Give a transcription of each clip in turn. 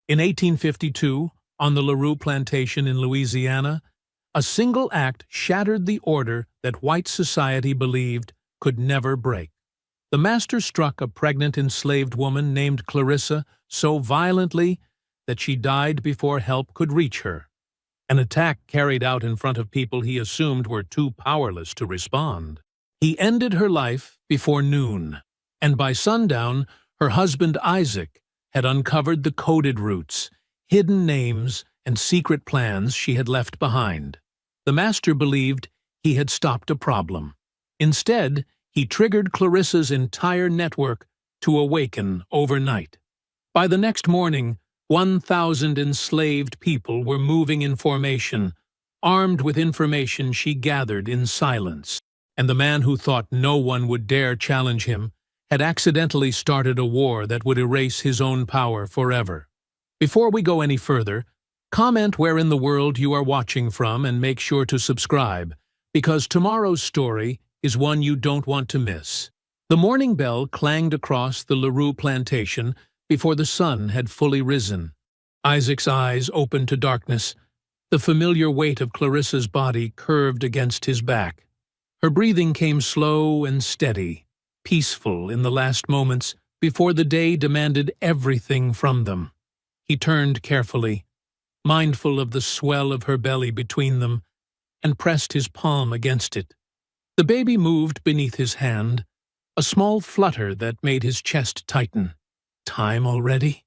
In 1852, on the LaRue plantation in Louisiana, a single act shattered the order that white society believed could never break. The master struck a pregnant enslaved woman named Clarissa so violently that she died before help could reach her. An attack carried out in front of people he assumed were too powerless to respond. He ended her life before noon, and by sundown, her husband Isaac had uncovered the coded roots, hidden names, and secret plans she had left behind. The master believed he had stopped a problem. Instead, he triggered Clarissa's entire network to awaken overnight. By the next morning, 1,000 enslaved people were moving in formation, armed with information she gathered in silence. And the man who thought no one would dare challenge him had accidentally started a war that would erase his own power forever. Before we go any further, comment where in the world you are watching from and make sure to subscribe, because tomorrow's story is one you don't want to miss. The morning bell clanged across the LaRue plantation before the sun had fully risen. Isaac's eyes opened to darkness. The familiar weight of Clarissa's body curved against his back. Her breathing came slow and steady, peaceful in the last moments before the day demanded everything from them. He turned carefully, mindful of the swell of her belly between them, and pressed his palm against it. The baby moved beneath his hand, a small flutter that made his chest tighten. "Time already?"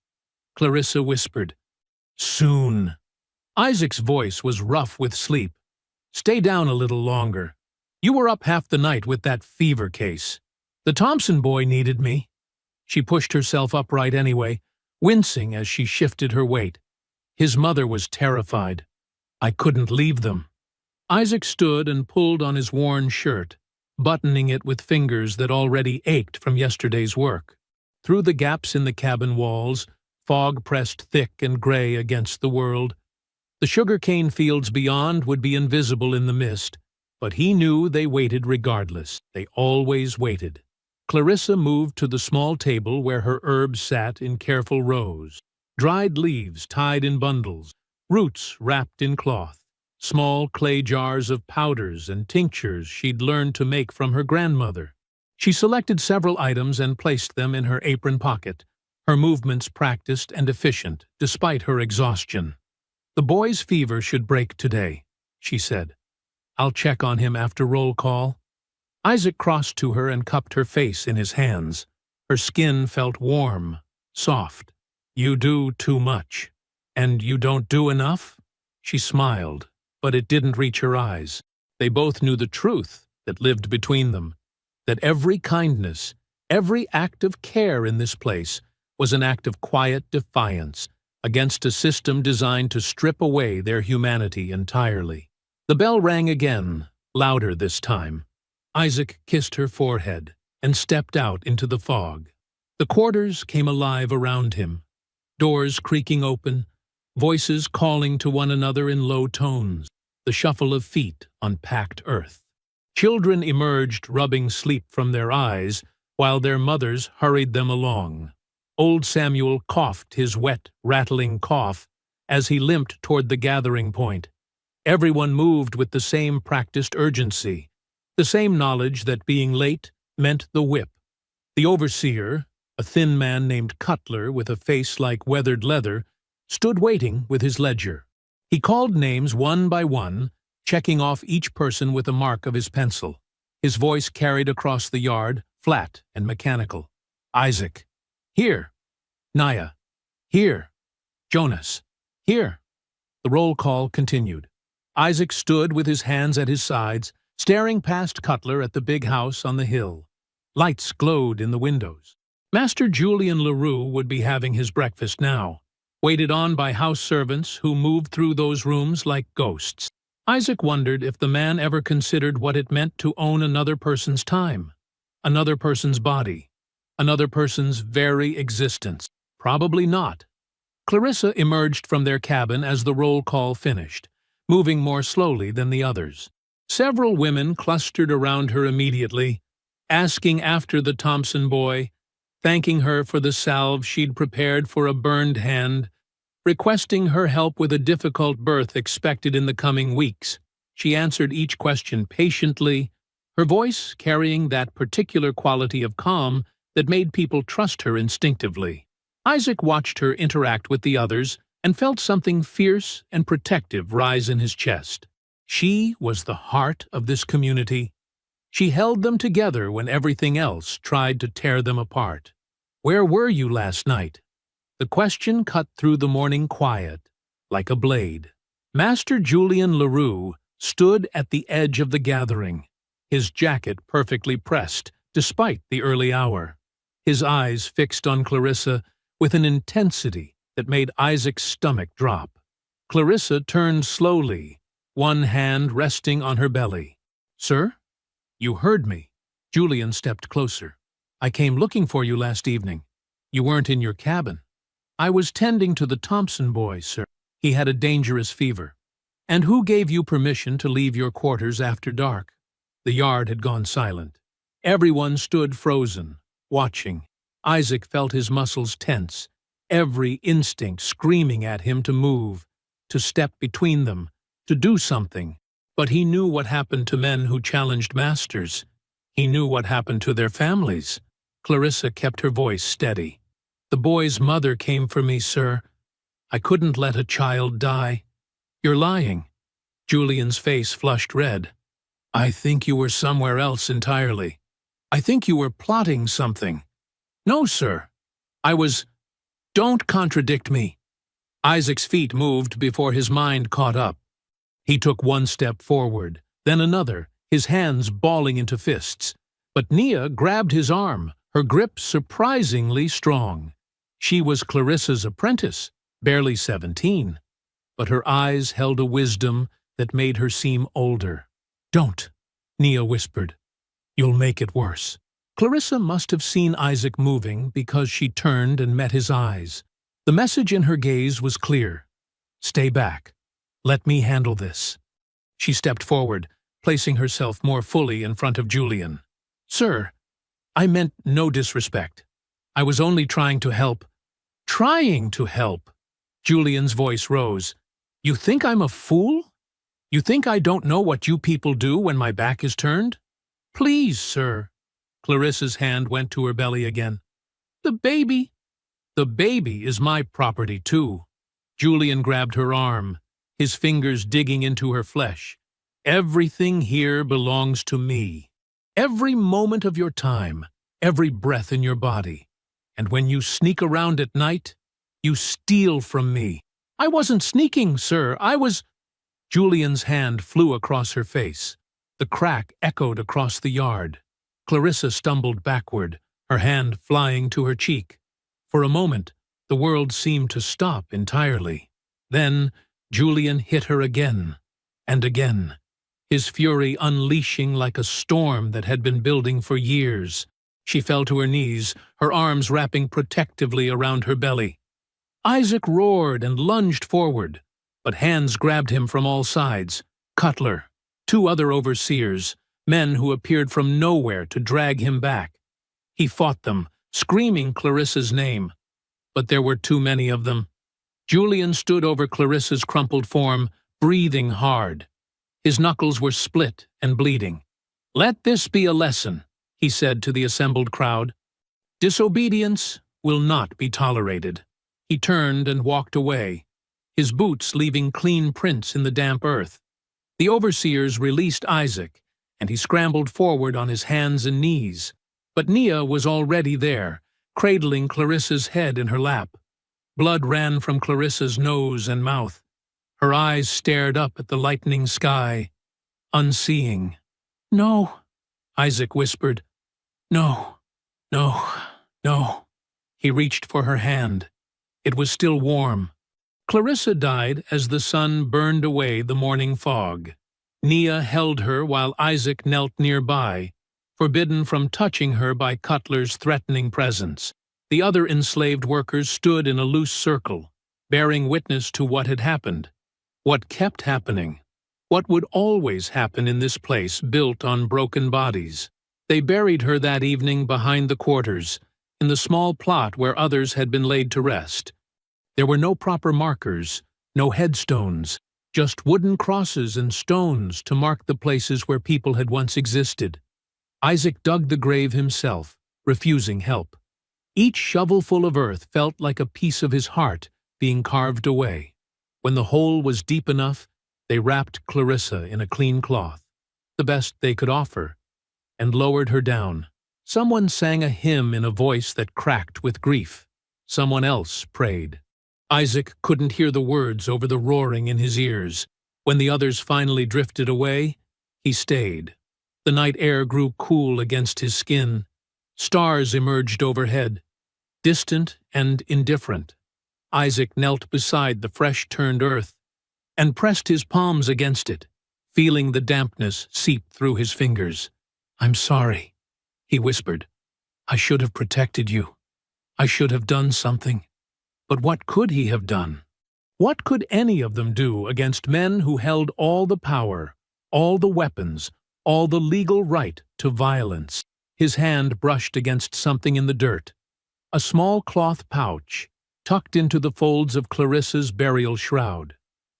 Clarissa whispered. "Soon." Isaac's voice was rough with sleep. "Stay down a little longer. You were up half the night with that fever case. The Thompson boy needed me." She pushed herself upright anyway, wincing as she shifted her weight. His mother was terrified. "I couldn't leave them." Isaac stood and pulled on his worn shirt, buttoning it with fingers that already ached from yesterday's work. Through the gaps in the cabin walls, fog pressed thick and gray against the world. The sugarcane fields beyond would be invisible in the mist, but he knew they waited regardless. They always waited. Clarissa moved to the small table where her herbs sat in careful rows. Dried leaves tied in bundles, roots wrapped in cloth, small clay jars of powders and tinctures she'd learned to make from her grandmother. She selected several items and placed them in her apron pocket, her movements practiced and efficient, despite her exhaustion. "The boy's fever should break today," she said. "I'll check on him after roll call." Isaac crossed to her and cupped her face in his hands. Her skin felt warm, soft. "You do too much. And you don't do enough?" She smiled, but it didn't reach her eyes. They both knew the truth that lived between them, that every kindness, every act of care in this place was an act of quiet defiance against a system designed to strip away their humanity entirely. The bell rang again, louder this time. Isaac kissed her forehead and stepped out into the fog. The quarters came alive around him, doors creaking open, voices calling to one another in low tones, the shuffle of feet on packed earth. Children emerged, rubbing sleep from their eyes, while their mothers hurried them along. Old Samuel coughed his wet, rattling cough as he limped toward the gathering point. Everyone moved with the same practiced urgency, the same knowledge that being late meant the whip. The overseer, a thin man named Cutler with a face like weathered leather, stood waiting with his ledger. He called names one by one, checking off each person with a mark of his pencil. His voice carried across the yard, flat and mechanical. "Isaac. Here. Naya. Here. Jonas. Here." The roll call continued. Isaac stood with his hands at his sides, staring past Cutler at the big house on the hill. Lights glowed in the windows. Master Julian LaRue would be having his breakfast now, waited on by house servants who moved through those rooms like ghosts. Isaac wondered if the man ever considered what it meant to own another person's time, another person's body, another person's very existence. Probably not. Clarissa emerged from their cabin as the roll call finished, moving more slowly than the others. Several women clustered around her immediately, asking after the Thompson boy, thanking her for the salve she'd prepared for a burned hand, requesting her help with a difficult birth expected in the coming weeks. She answered each question patiently, her voice carrying that particular quality of calm that made people trust her instinctively. Isaac watched her interact with the others and felt something fierce and protective rise in his chest. She was the heart of this community. She held them together when everything else tried to tear them apart. "Where were you last night?" The question cut through the morning quiet like a blade. Master Julian Leroux stood at the edge of the gathering, his jacket perfectly pressed despite the early hour, his eyes fixed on Clarissa with an intensity that made Isaac's stomach drop. Clarissa turned slowly, one hand resting on her belly. "Sir? You heard me." Julian stepped closer. "I came looking for you last evening. You weren't in your cabin." "I was tending to the Thompson boy, sir. He had a dangerous fever." "And who gave you permission to leave your quarters after dark?" The yard had gone silent. Everyone stood frozen, watching. Isaac felt his muscles tense, every instinct screaming at him to move, to step between them, to do something. But he knew what happened to men who challenged masters. He knew what happened to their families. Clarissa kept her voice steady. "The boy's mother came for me, sir. I couldn't let a child die." "You're lying." Julian's face flushed red. "I think you were somewhere else entirely. I think you were plotting something." "No, sir. I was—" "Don't contradict me." Isaac's feet moved before his mind caught up. He took one step forward, then another, his hands balling into fists. But Nia grabbed his arm, her grip surprisingly strong. She was Clarissa's apprentice, barely 17, but her eyes held a wisdom that made her seem older. "Don't," Nia whispered. "You'll make it worse." Clarissa must have seen Isaac moving because she turned and met his eyes. The message in her gaze was clear. "Stay back. Let me handle this." She stepped forward, placing herself more fully in front of Julian. "Sir, I meant no disrespect. I was only trying to help." "Trying to help?" Julian's voice rose. "You think I'm a fool? You think I don't know what you people do when my back is turned?" "Please, sir." Clarissa's hand went to her belly again. "The baby." "The baby is my property, too." Julian grabbed her arm, his fingers digging into her flesh. "Everything here belongs to me. Every moment of your time, every breath in your body. And when you sneak around at night, you steal from me." "I wasn't sneaking, sir. I was—" Julian's hand flew across her face. The crack echoed across the yard. Clarissa stumbled backward, her hand flying to her cheek. For a moment, the world seemed to stop entirely. Then Julian hit her again and again, his fury unleashing like a storm that had been building for years. She fell to her knees, her arms wrapping protectively around her belly. Isaac roared and lunged forward, but hands grabbed him from all sides. Cutler, two other overseers, men who appeared from nowhere to drag him back. He fought them, screaming Clarissa's name. But there were too many of them. Julian stood over Clarissa's crumpled form, breathing hard. His knuckles were split and bleeding. "Let this be a lesson," he said to the assembled crowd. "Disobedience will not be tolerated." He turned and walked away, his boots leaving clean prints in the damp earth. The overseers released Isaac, and he scrambled forward on his hands and knees. But Nia was already there, cradling Clarissa's head in her lap. Blood ran from Clarissa's nose and mouth. Her eyes stared up at the lightening sky, unseeing. "No," Isaac whispered. "No, no, no." He reached for her hand. It was still warm. Clarissa died as the sun burned away the morning fog. Nia held her while Isaac knelt nearby, forbidden from touching her by Cutler's threatening presence. The other enslaved workers stood in a loose circle, bearing witness to what had happened, what kept happening, what would always happen in this place built on broken bodies. They buried her that evening behind the quarters, in the small plot where others had been laid to rest. There were no proper markers, no headstones, just wooden crosses and stones to mark the places where people had once existed. Isaac dug the grave himself, refusing help. Each shovelful of earth felt like a piece of his heart being carved away. When the hole was deep enough, they wrapped Clarissa in a clean cloth, the best they could offer, and lowered her down. Someone sang a hymn in a voice that cracked with grief. Someone else prayed. Isaac couldn't hear the words over the roaring in his ears. When the others finally drifted away, he stayed. The night air grew cool against his skin. Stars emerged overhead, distant and indifferent. Isaac knelt beside the fresh-turned earth and pressed his palms against it, feeling the dampness seep through his fingers. "I'm sorry," he whispered. "I should have protected you. I should have done something." But what could he have done? What could any of them do against men who held all the power, all the weapons, all the legal right to violence? His hand brushed against something in the dirt. A small cloth pouch, tucked into the folds of Clarissa's burial shroud.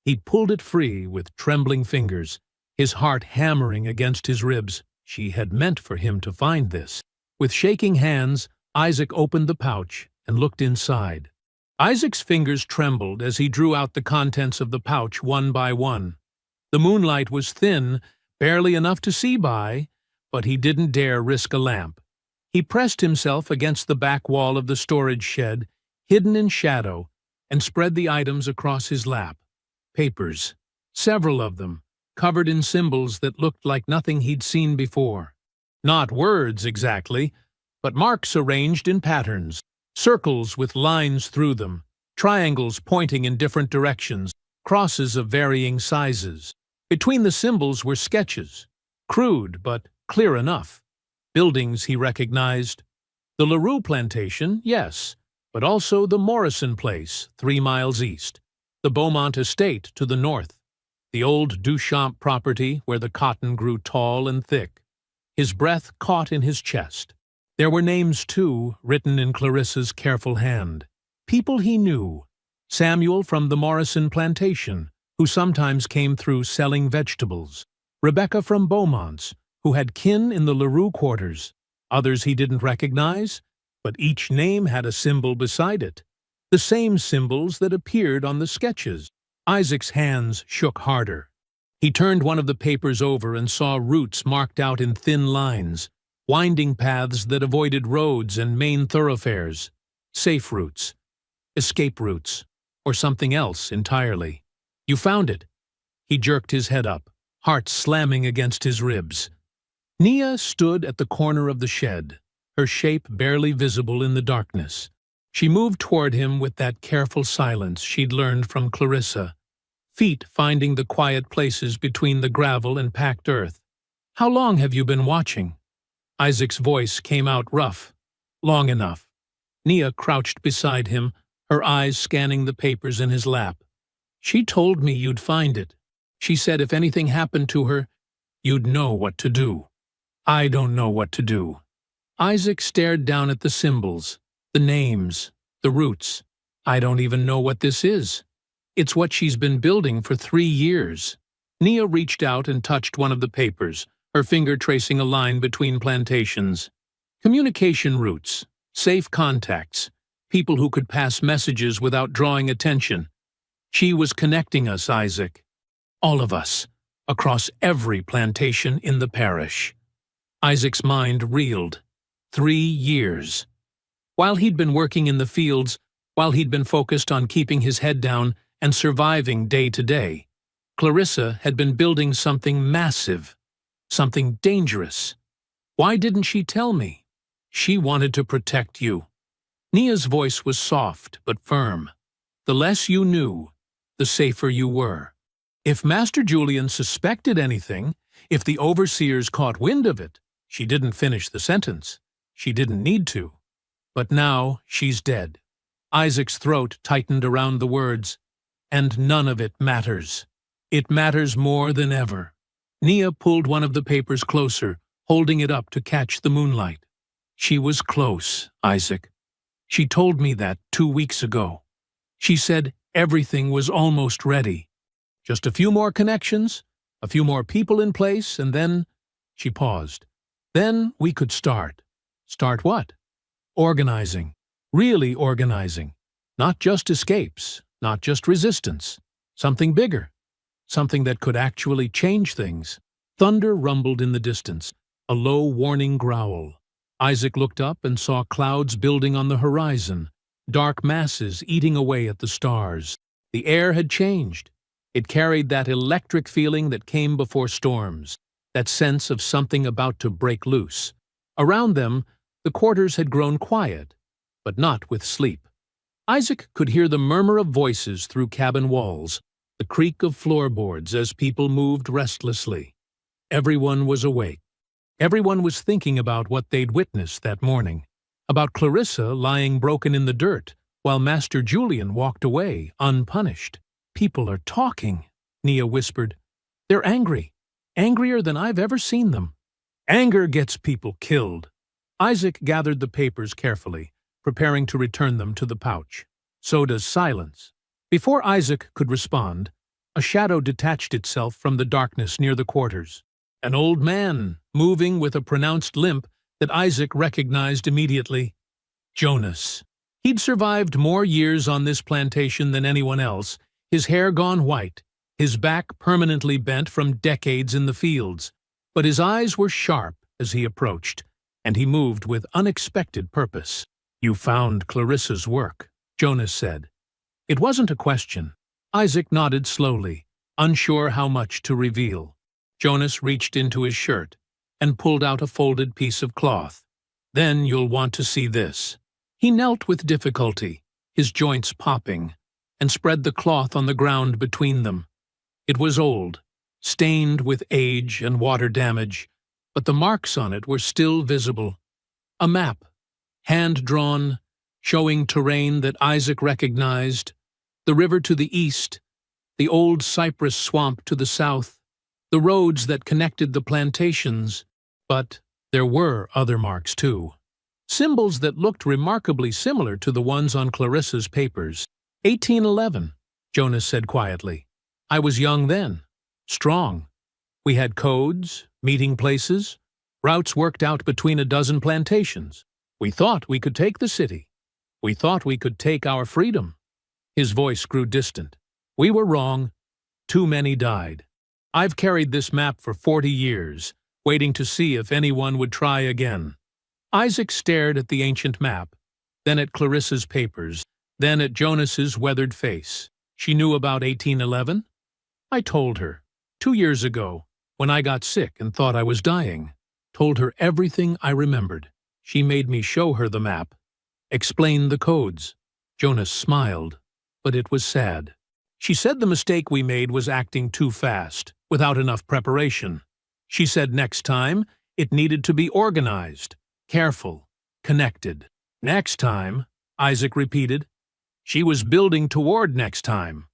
He pulled it free with trembling fingers, his heart hammering against his ribs. She had meant for him to find this. With shaking hands, Isaac opened the pouch and looked inside. Isaac's fingers trembled as he drew out the contents of the pouch one by one. The moonlight was thin, barely enough to see by, but he didn't dare risk a lamp. He pressed himself against the back wall of the storage shed, hidden in shadow, and spread the items across his lap. Papers, several of them, covered in symbols that looked like nothing he'd seen before. Not words exactly, but marks arranged in patterns, circles with lines through them, triangles pointing in different directions, crosses of varying sizes. Between the symbols were sketches, crude but clear enough. Buildings he recognized. The LaRue plantation, yes, but also the Morrison place, 3 miles east. The Beaumont estate to the north. The old Duchamp property where the cotton grew tall and thick. His breath caught in his chest. There were names, too, written in Clarissa's careful hand. People he knew. Samuel from the Morrison plantation, who sometimes came through selling vegetables. Rebecca from Beaumont's, who had kin in the LaRue quarters. Others he didn't recognize, but each name had a symbol beside it. The same symbols that appeared on the sketches. Isaac's hands shook harder. He turned one of the papers over and saw routes marked out in thin lines, winding paths that avoided roads and main thoroughfares, safe routes, escape routes, or something else entirely. "You found it." He jerked his head up, heart slamming against his ribs. Nia stood at the corner of the shed, her shape barely visible in the darkness. She moved toward him with that careful silence she'd learned from Clarissa, feet finding the quiet places between the gravel and packed earth. "How long have you been watching?" Isaac's voice came out rough. "Long enough." Nia crouched beside him, her eyes scanning the papers in his lap. "She told me you'd find it. She said if anything happened to her, you'd know what to do." "I don't know what to do." Isaac stared down at the symbols, the names, the roots. "I don't even know what this is. It's what she's been building for 3 years. Nia reached out and touched one of the papers, her finger tracing a line between plantations. Communication routes, safe contacts, people who could pass messages without drawing attention. She was connecting us, Isaac. All of us, across every plantation in the parish. Isaac's mind reeled. 3 years. While he'd been working in the fields, while he'd been focused on keeping his head down and surviving day to day, Clarissa had been building something massive, something dangerous. Why didn't she tell me? She wanted to protect you. Nia's voice was soft but firm. The less you knew, the safer you were. If Master Julian suspected anything, if the overseers caught wind of it, she didn't finish the sentence. She didn't need to. But now she's dead. Isaac's throat tightened around the words. And none of it matters. It matters more than ever. Nia pulled one of the papers closer, holding it up to catch the moonlight. She was close, Isaac. She told me that 2 weeks ago. She said everything was almost ready. Just a few more connections, a few more people in place, and then she paused. Then we could start. Start what? Organizing. Really organizing. Not just escapes, not just resistance. Something bigger. Something that could actually change things. Thunder rumbled in the distance, a low warning growl. Isaac looked up and saw clouds building on the horizon, dark masses eating away at the stars. The air had changed. It carried that electric feeling that came before storms, that sense of something about to break loose. Around them, the quarters had grown quiet, but not with sleep. Isaac could hear the murmur of voices through cabin walls, the creak of floorboards as people moved restlessly. Everyone was awake. Everyone was thinking about what they'd witnessed that morning, about Clarissa lying broken in the dirt, while Master Julian walked away, unpunished. "People are talking," Nia whispered. "They're angry. Angrier than I've ever seen them. Anger gets people killed." Isaac gathered the papers carefully, preparing to return them to the pouch. So does silence. Before Isaac could respond, a shadow detached itself from the darkness near the quarters. An old man, moving with a pronounced limp that Isaac recognized immediately. Jonas. He'd survived more years on this plantation than anyone else, his hair gone white, his back permanently bent from decades in the fields. But his eyes were sharp as he approached, and he moved with unexpected purpose. "You found Clarissa's work," Jonas said. It wasn't a question. Isaac nodded slowly, unsure how much to reveal. Jonas reached into his shirt and pulled out a folded piece of cloth. "Then you'll want to see this." He knelt with difficulty, his joints popping, and spread the cloth on the ground between them. It was old, stained with age and water damage, but the marks on it were still visible. A map, hand-drawn, showing terrain that Isaac recognized, the river to the east, the old cypress swamp to the south, the roads that connected the plantations, but there were other marks too. Symbols that looked remarkably similar to the ones on Clarissa's papers. 1811, Jonas said quietly. "I was young then, strong. We had codes, meeting places, routes worked out between a dozen plantations. We thought we could take the city. We thought we could take our freedom." His voice grew distant. "We were wrong. Too many died. I've carried this map for 40 years, waiting to see if anyone would try again." Isaac stared at the ancient map, then at Clarissa's papers, then at Jonas's weathered face. "She knew about 1811? I told her, 2 years ago, when I got sick and thought I was dying. Told her everything I remembered. She made me show her the map. Explain the codes." Jonas smiled, but it was sad. "She said the mistake we made was acting too fast, without enough preparation. She said next time, it needed to be organized, careful, connected." "Next time," Isaac repeated. "She was building toward next time."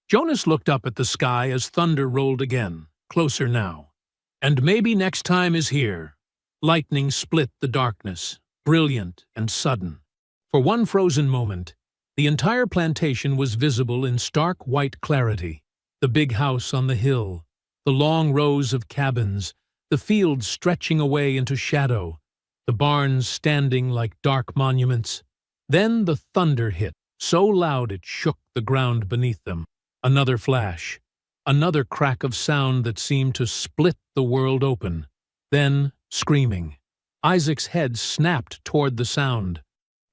Jonas looked up at the sky as thunder rolled again, closer now. "And maybe next time is here." Lightning split the darkness, brilliant and sudden. For one frozen moment, the entire plantation was visible in stark white clarity. The big house on the hill, the long rows of cabins, the fields stretching away into shadow, the barns standing like dark monuments. Then the thunder hit, so loud it shook the ground beneath them. Another flash, another crack of sound that seemed to split the world open. Then, screaming. Isaac's head snapped toward the sound.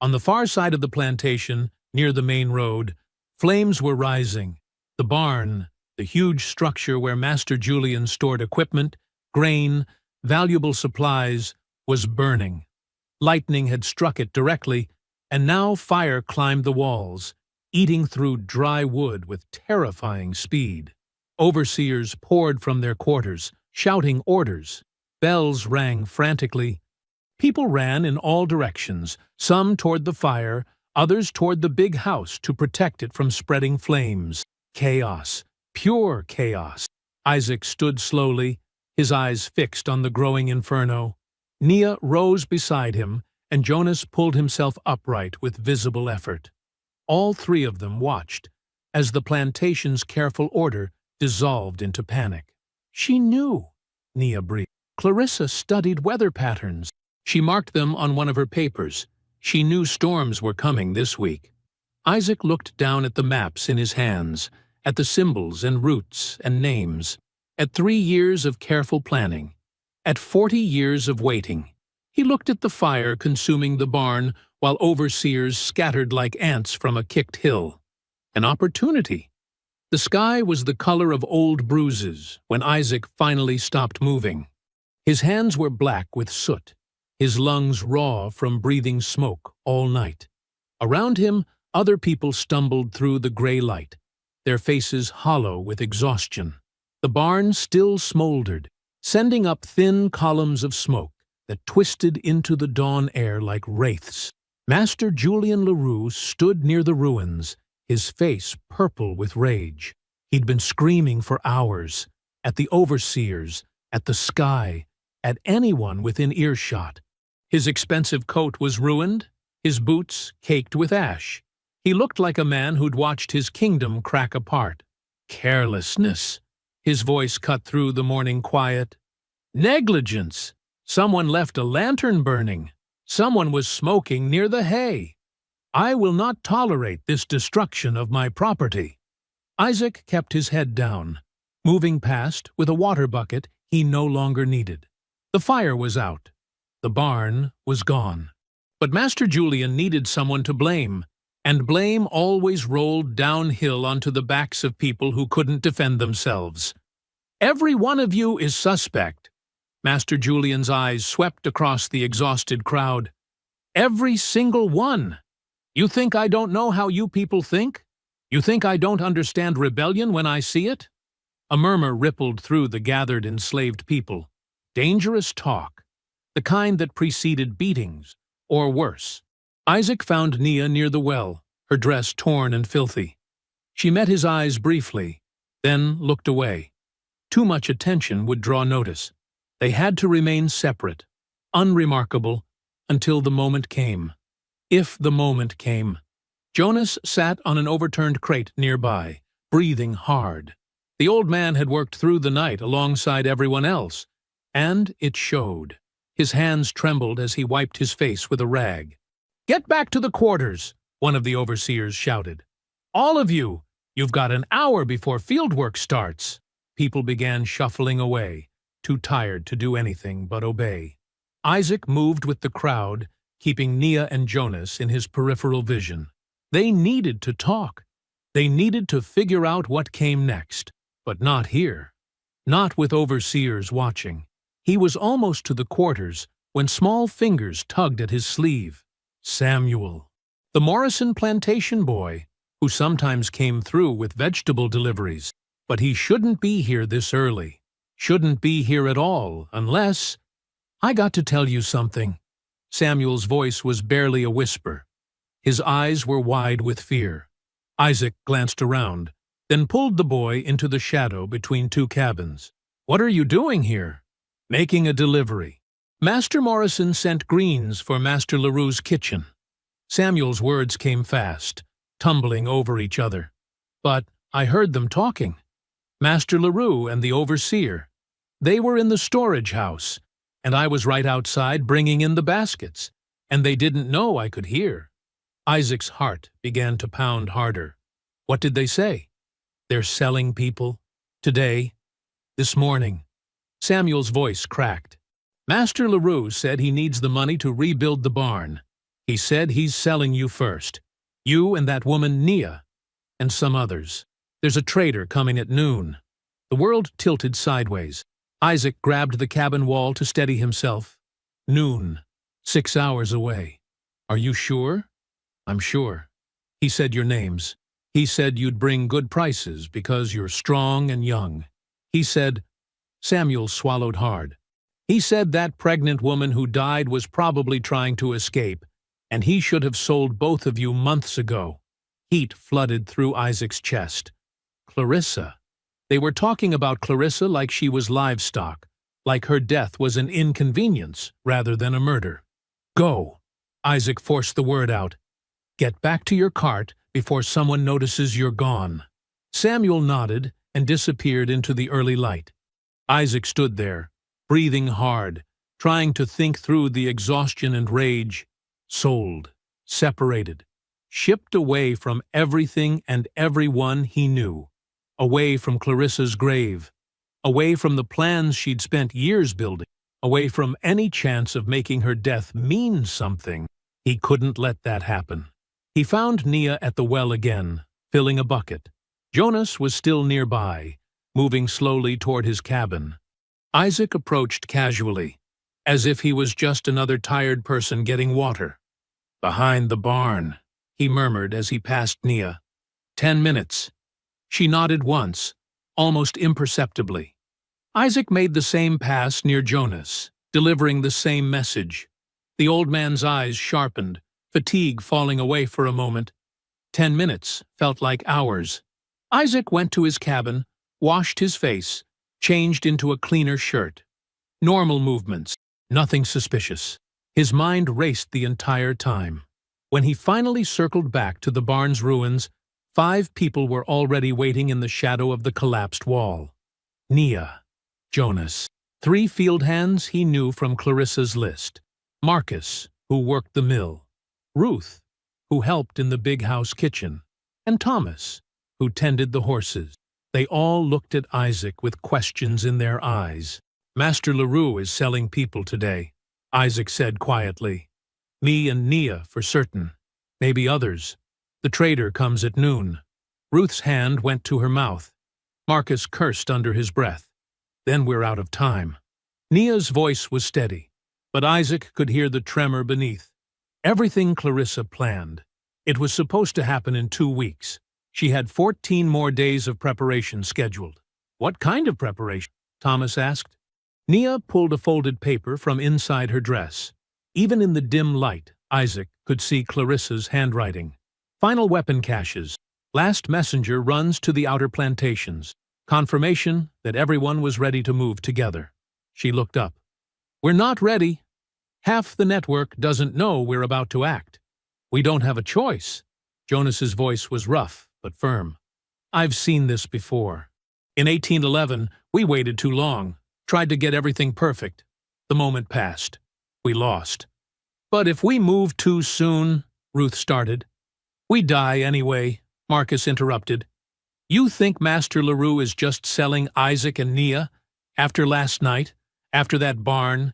On the far side of the plantation, near the main road, flames were rising. The barn, the huge structure where Master Julian stored equipment, grain, valuable supplies, was burning. Lightning had struck it directly, and now fire climbed the walls, eating through dry wood with terrifying speed. Overseers poured from their quarters, shouting orders. Bells rang frantically. People ran in all directions, some toward the fire, others toward the big house to protect it from spreading flames. Chaos, pure chaos. Isaac stood slowly, his eyes fixed on the growing inferno. Nia rose beside him, and Jonas pulled himself upright with visible effort. All three of them watched as the plantation's careful order dissolved into panic. She knew, Nia breathed. Clarissa studied weather patterns. She marked them on one of her papers. She knew storms were coming this week. Isaac looked down at the maps in his hands, at the symbols and routes and names, at 3 years of careful planning, at 40 years of waiting. He looked at the fire consuming the barn while overseers scattered like ants from a kicked hill. An opportunity. The sky was the color of old bruises when Isaac finally stopped moving. His hands were black with soot, his lungs raw from breathing smoke all night. Around him, other people stumbled through the gray light, their faces hollow with exhaustion. The barn still smoldered, sending up thin columns of smoke that twisted into the dawn air like wraiths. Master Julian Leroux stood near the ruins, his face purple with rage. He'd been screaming for hours, at the overseers, at the sky, at anyone within earshot. His expensive coat was ruined, his boots caked with ash. He looked like a man who'd watched his kingdom crack apart. Carelessness. His voice cut through the morning quiet. Negligence. Someone left a lantern burning. Someone was smoking near the hay. I will not tolerate this destruction of my property. Isaac kept his head down, moving past with a water bucket he no longer needed. The fire was out. The barn was gone. But Master Julian needed someone to blame, and blame always rolled downhill onto the backs of people who couldn't defend themselves. Every one of you is suspect. Master Julian's eyes swept across the exhausted crowd. Every single one. You think I don't know how you people think? You think I don't understand rebellion when I see it? A murmur rippled through the gathered enslaved people. Dangerous talk. The kind that preceded beatings, or worse. Isaac found Nia near the well, her dress torn and filthy. She met his eyes briefly, then looked away. Too much attention would draw notice. They had to remain separate, unremarkable, until the moment came. If the moment came. Jonas sat on an overturned crate nearby, breathing hard. The old man had worked through the night alongside everyone else, and it showed. His hands trembled as he wiped his face with a rag. "Get back to the quarters," one of the overseers shouted. "All of you! You've got an hour before fieldwork starts." People began shuffling away, too tired to do anything but obey. Isaac moved with the crowd, keeping Nia and Jonas in his peripheral vision. They needed to talk. They needed to figure out what came next, but not here. Not with overseers watching. He was almost to the quarters when small fingers tugged at his sleeve. Samuel, the Morrison plantation boy, who sometimes came through with vegetable deliveries. But he shouldn't be here this early. Shouldn't be here at all, unless— "I got to tell you something." Samuel's voice was barely a whisper. His eyes were wide with fear. Isaac glanced around, then pulled the boy into the shadow between two cabins. "What are you doing here?" "Making a delivery. Master Morrison sent greens for Master Leroux's kitchen." Samuel's words came fast, tumbling over each other. "But I heard them talking. Master Leroux and the overseer. They were in the storage house, and I was right outside bringing in the baskets, and they didn't know I could hear." Isaac's heart began to pound harder. "What did they say?" "They're selling people. Today. This morning." Samuel's voice cracked. "Master Leroux said he needs the money to rebuild the barn. He said he's selling you first. You and that woman Nia, and some others. There's a trader coming at noon." The world tilted sideways. Isaac grabbed the cabin wall to steady himself. "Noon. 6 hours away. Are you sure?" "I'm sure. He said your names. He said you'd bring good prices because you're strong and young. He said—" Samuel swallowed hard. "He said that pregnant woman who died was probably trying to escape, and he should have sold both of you months ago." Heat flooded through Isaac's chest. Clarissa. They were talking about Clarissa like she was livestock, like her death was an inconvenience rather than a murder. "Go." Isaac forced the word out. "Get back to your cart before someone notices you're gone." Samuel nodded and disappeared into the early light. Isaac stood there, breathing hard, trying to think through the exhaustion and rage. Sold, separated, shipped away from everything and everyone he knew, away from Clarissa's grave, away from the plans she'd spent years building, away from any chance of making her death mean something. He couldn't let that happen. He found Nia at the well again, filling a bucket. Jonas was still nearby, moving slowly toward his cabin. Isaac approached casually, as if he was just another tired person getting water. "Behind the barn," he murmured as he passed Nia. 10 minutes. She nodded once, almost imperceptibly. Isaac made the same pass near Jonas, delivering the same message. The old man's eyes sharpened, fatigue falling away for a moment. 10 minutes felt like hours. Isaac went to his cabin, washed his face, changed into a cleaner shirt. Normal movements, nothing suspicious. His mind raced the entire time. When he finally circled back to the barn's ruins, 5 people were already waiting in the shadow of the collapsed wall. Nia, Jonas, 3 field hands he knew from Clarissa's list. Marcus, who worked the mill. Ruth, who helped in the big house kitchen. And Thomas, who tended the horses. They all looked at Isaac with questions in their eyes. "Master LaRue is selling people today," Isaac said quietly. "Me and Nia for certain. Maybe others. The trader comes at noon." Ruth's hand went to her mouth. Marcus cursed under his breath. "Then we're out of time." Nia's voice was steady, but Isaac could hear the tremor beneath. Everything Clarissa planned. It was supposed to happen in 2 weeks. She had 14 more days of preparation scheduled. "What kind of preparation?" Thomas asked. Nia pulled a folded paper from inside her dress. Even in the dim light, Isaac could see Clarissa's handwriting. "Final weapon caches. Last messenger runs to the outer plantations. Confirmation that everyone was ready to move together." She looked up. "We're not ready. Half the network doesn't know we're about to act. We don't have a choice." Jonas's voice was rough but firm. "I've seen this before. In 1811, we waited too long, tried to get everything perfect. The moment passed. We lost. But if we move too soon," Ruth started. "We die anyway," Marcus interrupted. "You think Master LaRue is just selling Isaac and Nia? After last night? After that barn?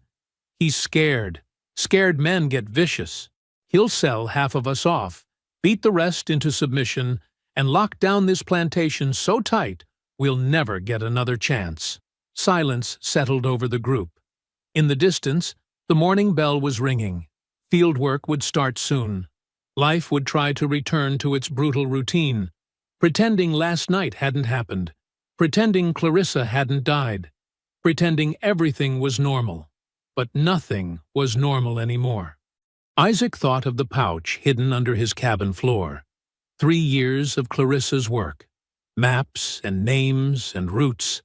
He's scared. Scared men get vicious. He'll sell half of us off, beat the rest into submission, and lock down this plantation so tight we'll never get another chance." Silence settled over the group. In the distance, the morning bell was ringing. Fieldwork would start soon. Life would try to return to its brutal routine, pretending last night hadn't happened, pretending Clarissa hadn't died, pretending everything was normal. But nothing was normal anymore. Isaac thought of the pouch hidden under his cabin floor. 3 years of Clarissa's work. Maps and names and routes.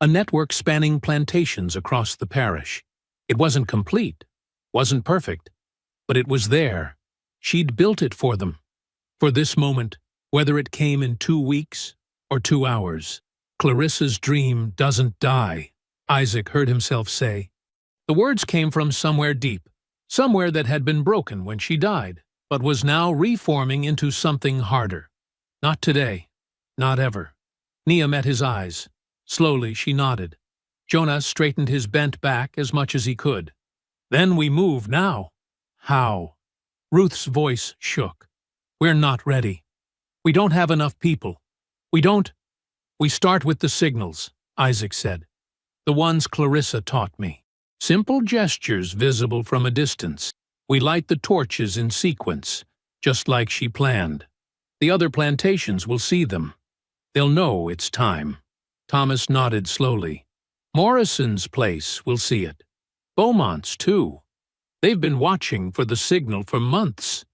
A network spanning plantations across the parish. It wasn't complete, wasn't perfect, but it was there. She'd built it for them. For this moment, whether it came in 2 weeks or 2 hours. "Clarissa's dream doesn't die," Isaac heard himself say. The words came from somewhere deep, somewhere that had been broken when she died, but was now reforming into something harder. Not today. Not ever. Nia met his eyes. Slowly she nodded. Jonas straightened his bent back as much as he could. "Then we move now." "How?" Ruth's voice shook. "We're not ready. We don't have enough people. We start with the signals," Isaac said. "The ones Clarissa taught me. Simple gestures visible from a distance. We light the torches in sequence, just like she planned. The other plantations will see them. They'll know it's time." Thomas nodded slowly. "Morrison's place will see it. Beaumont's, too. They've been watching for the signal for months.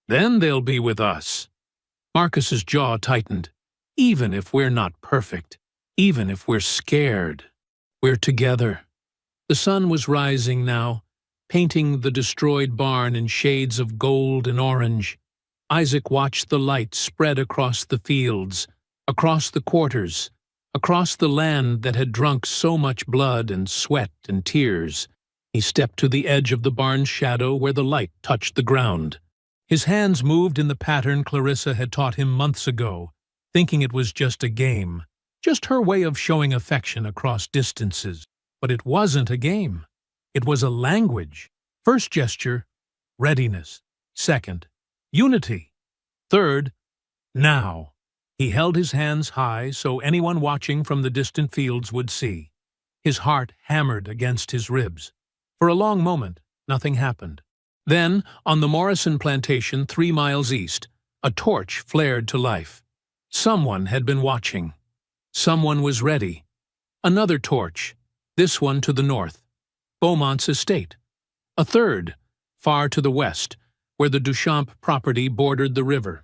Then they'll be with us." Marcus's jaw tightened. "Even if we're not perfect, even if we're scared, we're together." The sun was rising now, painting the destroyed barn in shades of gold and orange. Isaac watched the light spread across the fields, across the quarters, across the land that had drunk so much blood and sweat and tears. He stepped to the edge of the barn's shadow where the light touched the ground. His hands moved in the pattern Clarissa had taught him months ago, thinking it was just a game, just her way of showing affection across distances. But it wasn't a game. It was a language. First gesture, readiness. Second, unity. Third, now. He held his hands high so anyone watching from the distant fields would see. His heart hammered against his ribs. For a long moment, nothing happened. Then, on the Morrison plantation 3 miles east, a torch flared to life. Someone had been watching. Someone was ready. Another torch, this one to the north, Beaumont's estate. A third, far to the west, where the Duchamp property bordered the river.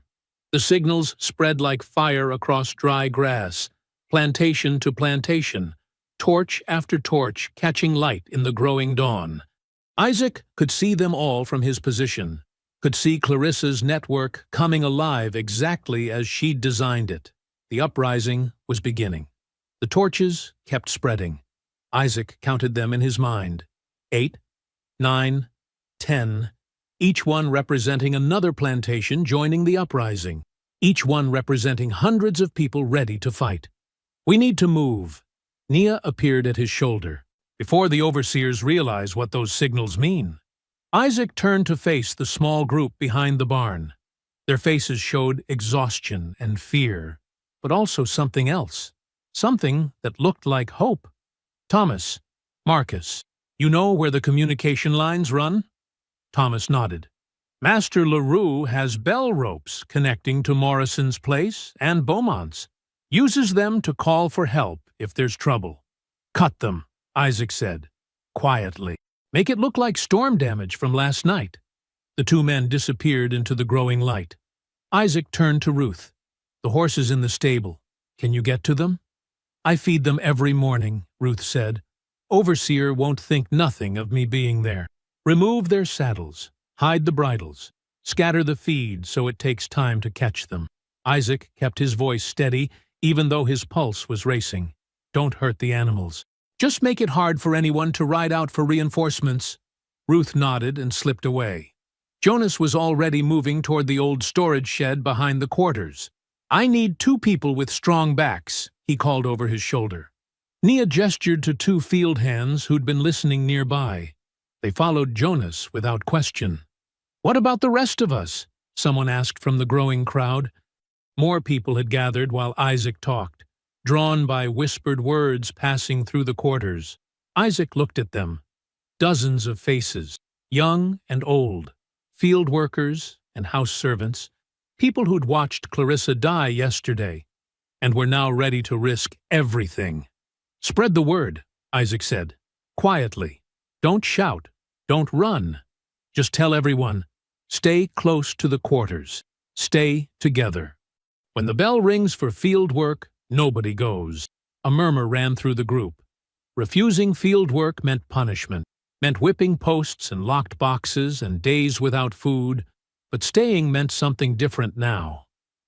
The signals spread like fire across dry grass, plantation to plantation, torch after torch catching light in the growing dawn. Isaac could see them all from his position, could see Clarissa's network coming alive exactly as she'd designed it. The uprising was beginning. The torches kept spreading. Isaac counted them in his mind. 8, 9, 10, each one representing another plantation joining the uprising, each one representing hundreds of people ready to fight. "We need to move." Nia appeared at his shoulder, before the overseers realized what those signals mean. Isaac turned to face the small group behind the barn. Their faces showed exhaustion and fear, but also something else, something that looked like hope. "Thomas, Marcus, you know where the communication lines run?" Thomas nodded. "Master LaRue has bell ropes connecting to Morrison's place and Beaumont's. Uses them to call for help if there's trouble." "Cut them," Isaac said, quietly. "Make it look like storm damage from last night." The two men disappeared into the growing light. Isaac turned to Ruth. "The horses in the stable. Can you get to them?" "I feed them every morning," Ruth said. "Overseer won't think nothing of me being there." "Remove their saddles, hide the bridles, scatter the feed so it takes time to catch them." Isaac kept his voice steady even though his pulse was racing. "Don't hurt the animals. Just make it hard for anyone to ride out for reinforcements." Ruth nodded and slipped away. Jonas was already moving toward the old storage shed behind the quarters. "I need 2 people with strong backs," he called over his shoulder. Nia gestured to 2 field hands who'd been listening nearby. They followed Jonas without question. "What about the rest of us?" someone asked from the growing crowd. More people had gathered while Isaac talked, drawn by whispered words passing through the quarters. Isaac looked at them. Dozens of faces, young and old, field workers and house servants, people who'd watched Clarissa die yesterday and were now ready to risk everything. "Spread the word," Isaac said, quietly. "Don't shout. Don't run. Just tell everyone, stay close to the quarters. Stay together. When the bell rings for field work, nobody goes." A murmur ran through the group. Refusing field work meant punishment, meant whipping posts and locked boxes and days without food, but staying meant something different now.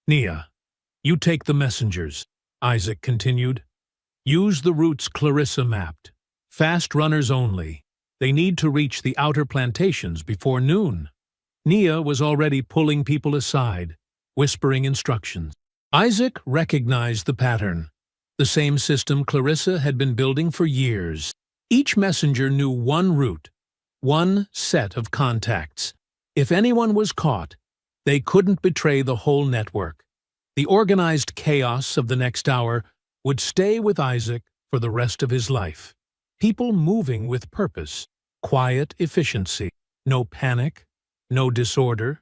"Nia, you take the messengers," Isaac continued. "Use the routes Clarissa mapped. Fast runners only. They need to reach the outer plantations before noon." Nia was already pulling people aside, whispering instructions. Isaac recognized the pattern, the same system Clarissa had been building for years. Each messenger knew one route, one set of contacts. If anyone was caught, they couldn't betray the whole network. The organized chaos of the next hour would stay with Isaac for the rest of his life. People moving with purpose, quiet efficiency, no panic, no disorder.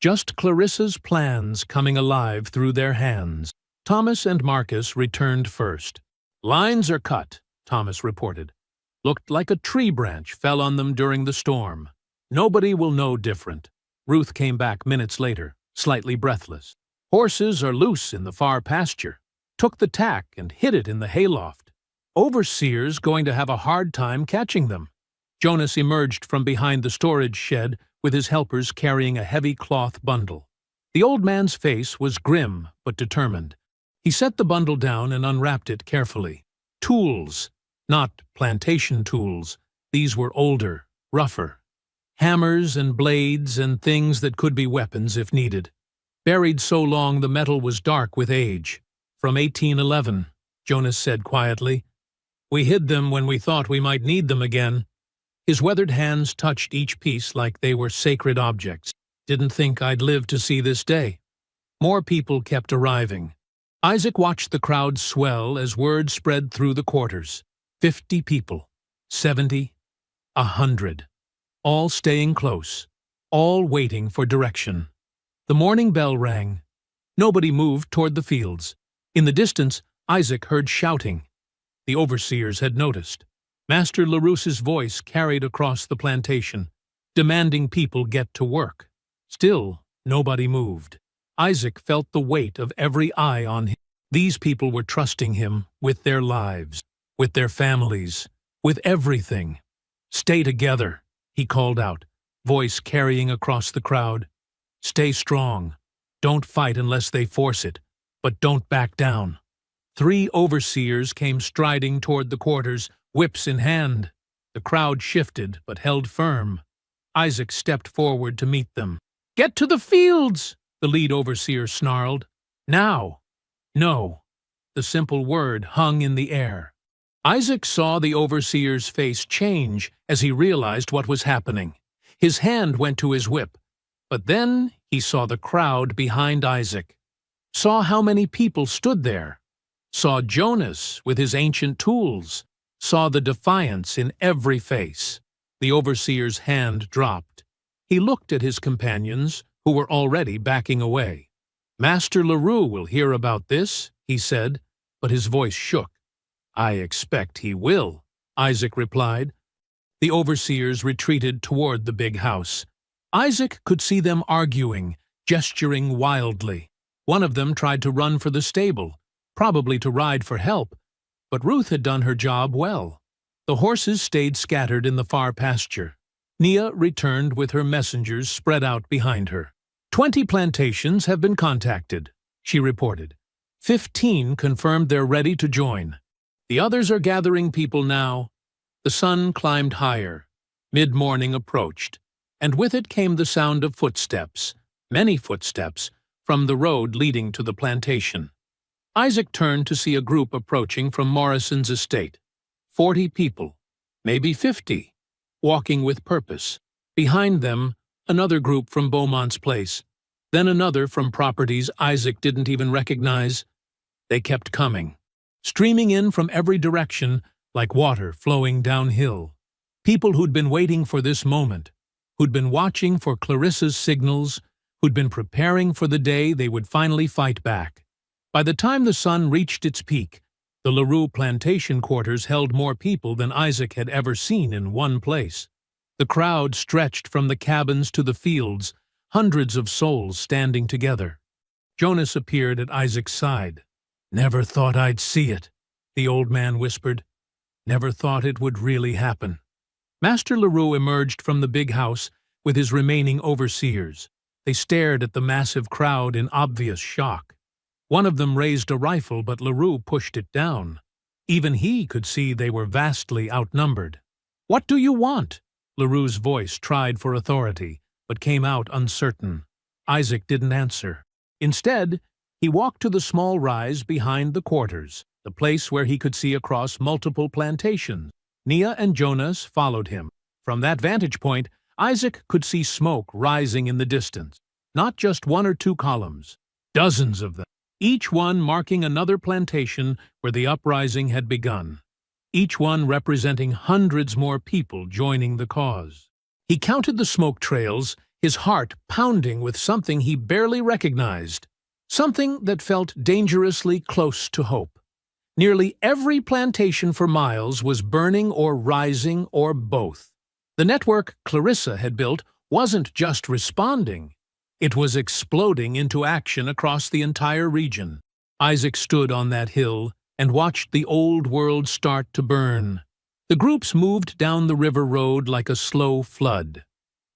Just Clarissa's plans coming alive through their hands. Thomas and Marcus returned first. "Lines are cut," Thomas reported. "Looked like a tree branch fell on them during the storm. Nobody will know different." Ruth came back minutes later, slightly breathless. "Horses are loose in the far pasture. Took the tack and hid it in the hayloft. Overseer's going to have a hard time catching them." Jonas emerged from behind the storage shed with his helpers carrying a heavy cloth bundle. The old man's face was grim but determined. He set the bundle down and unwrapped it carefully. Tools, not plantation tools. These were older, rougher. Hammers and blades and things that could be weapons if needed. Buried so long the metal was dark with age. From 1811, Jonas said quietly. We hid them when we thought we might need them again. His weathered hands touched each piece like they were sacred objects. Didn't think I'd live to see this day. More people kept arriving. Isaac watched the crowd swell as word spread through the quarters. 50 people, 70, 100. All staying close, all waiting for direction. The morning bell rang. Nobody moved toward the fields. In the distance, Isaac heard shouting. The overseers had noticed. Master LaRouse's voice carried across the plantation, demanding people get to work. Still, nobody moved. Isaac felt the weight of every eye on him. These people were trusting him with their lives, with their families, with everything. Stay together, he called out, voice carrying across the crowd. Stay strong. Don't fight unless they force it, but don't back down. 3 overseers came striding toward the quarters, whips in hand. The crowd shifted but held firm. Isaac stepped forward to meet them. Get to the fields, the lead overseer snarled. Now. No. The simple word hung in the air. Isaac saw the overseer's face change as he realized what was happening. His hand went to his whip, but then he saw the crowd behind Isaac, saw how many people stood there, saw Jonas with his ancient tools, saw the defiance in every face. The overseer's hand dropped. He looked at his companions, who were already backing away. Master LaRue will hear about this, he said, but his voice shook. I expect he will, Isaac replied. The overseers retreated toward the big house. Isaac could see them arguing, gesturing wildly. One of them tried to run for the stable, probably to ride for help, but Ruth had done her job well. The horses stayed scattered in the far pasture. Nia returned with her messengers spread out behind her. 20 plantations have been contacted, she reported. 15 confirmed they're ready to join. The others are gathering people now. The sun climbed higher. Mid-morning approached, and with it came the sound of footsteps, many footsteps, from the road leading to the plantation. Isaac turned to see a group approaching from Morrison's estate. 40 people, maybe 50, walking with purpose. Behind them, another group from Beaumont's place, then another from properties Isaac didn't even recognize. They kept coming, streaming in from every direction like water flowing downhill. People who'd been waiting for this moment, who'd been watching for Clarissa's signals, who'd been preparing for the day they would finally fight back. By the time the sun reached its peak, the LaRue plantation quarters held more people than Isaac had ever seen in one place. The crowd stretched from the cabins to the fields, hundreds of souls standing together. Jonas appeared at Isaac's side. Never thought I'd see it, the old man whispered. Never thought it would really happen. Master LaRue emerged from the big house with his remaining overseers. They stared at the massive crowd in obvious shock. One of them raised a rifle, but LaRue pushed it down. Even he could see they were vastly outnumbered. What do you want? LaRue's voice tried for authority, but came out uncertain. Isaac didn't answer. Instead, he walked to the small rise behind the quarters, the place where he could see across multiple plantations. Nia and Jonas followed him. From that vantage point, Isaac could see smoke rising in the distance. Not just 1 or 2 columns, dozens of them, each one marking another plantation where the uprising had begun, each one representing hundreds more people joining the cause. He counted the smoke trails, his heart pounding with something he barely recognized, something that felt dangerously close to hope. Nearly every plantation for miles was burning or rising or both. The network Clarissa had built wasn't just responding. It was exploding into action across the entire region. Isaac stood on that hill and watched the old world start to burn. The groups moved down the river road like a slow flood.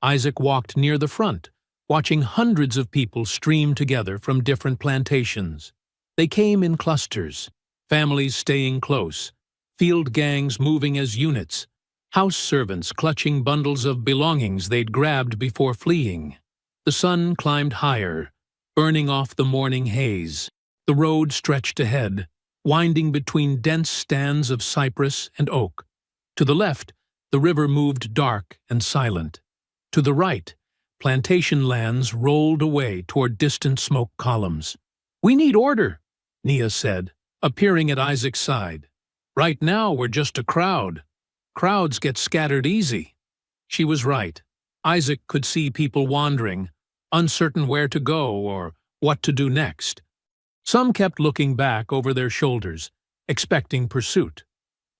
Isaac walked near the front, watching hundreds of people stream together from different plantations. They came in clusters, families staying close, field gangs moving as units, house servants clutching bundles of belongings they'd grabbed before fleeing. The sun climbed higher, burning off the morning haze. The road stretched ahead, winding between dense stands of cypress and oak. To the left, the river moved dark and silent. To the right, plantation lands rolled away toward distant smoke columns. "We need order," Nia said, appearing at Isaac's side. "Right now we're just a crowd. Crowds get scattered easy." She was right. Isaac could see people wandering, uncertain where to go or what to do next. Some kept looking back over their shoulders, expecting pursuit.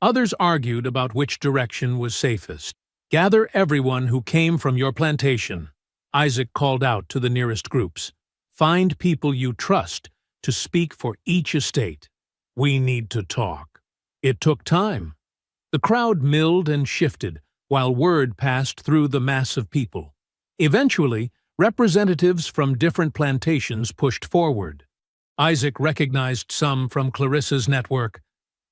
Others argued about which direction was safest. "Gather everyone who came from your plantation," Isaac called out to the nearest groups. "Find people you trust to speak for each estate. We need to talk." It took time. The crowd milled and shifted while word passed through the mass of people. Eventually, representatives from different plantations pushed forward. Isaac recognized some from Clarissa's network,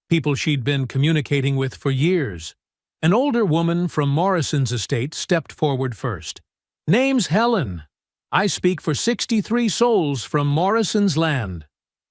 people she'd been communicating with for years. An older woman from Morrison's estate stepped forward first. "Name's Helen. I speak for 63 souls from Morrison's land."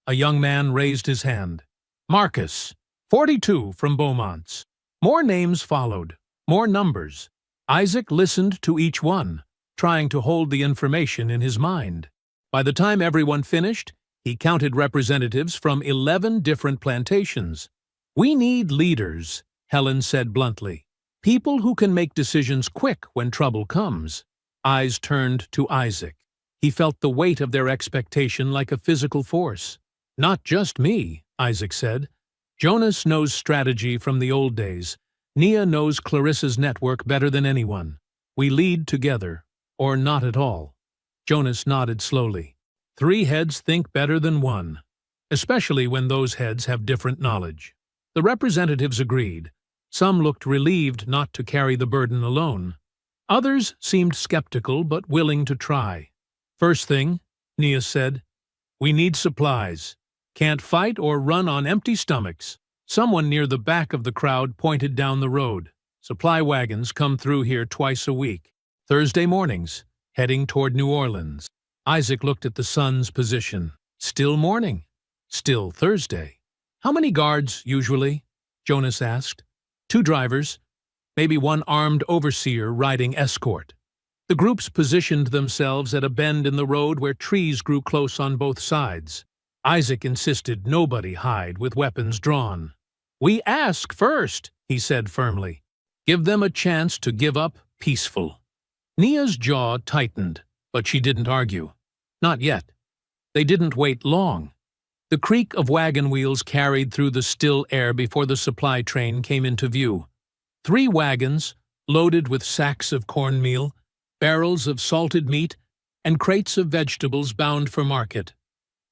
A young man raised his hand. "Marcus, 42 from Beaumont's." More names followed, more numbers. Isaac listened to each one, trying to hold the information in his mind. By the time everyone finished, he counted representatives from 11 different plantations. "We need leaders," Helen said bluntly. "People who can make decisions quick when trouble comes." Eyes turned to Isaac. He felt the weight of their expectation like a physical force. "Not just me," Isaac said. "Jonas knows strategy from the old days. Nia knows Clarissa's network better than anyone. We lead together, or not at all." Jonas nodded slowly. 3 heads think better than one, especially when those heads have different knowledge. The representatives agreed. Some looked relieved not to carry the burden alone. Others seemed skeptical but willing to try. "First thing," Nia said, "we need supplies. Can't fight or run on empty stomachs." Someone near the back of the crowd pointed down the road. "Supply wagons come through here twice a week. Thursday mornings, heading toward New Orleans." Isaac looked at the sun's position. Still morning. Still Thursday. "How many guards, usually?" Jonas asked. 2 drivers, maybe 1 armed overseer riding escort. The groups positioned themselves at a bend in the road where trees grew close on both sides. Isaac insisted nobody hide with weapons drawn. "We ask first," he said firmly. "Give them a chance to give up peaceful." Nia's jaw tightened, but she didn't argue. Not yet. They didn't wait long. The creak of wagon wheels carried through the still air before the supply train came into view. 3 wagons, loaded with sacks of cornmeal, barrels of salted meat, and crates of vegetables bound for market.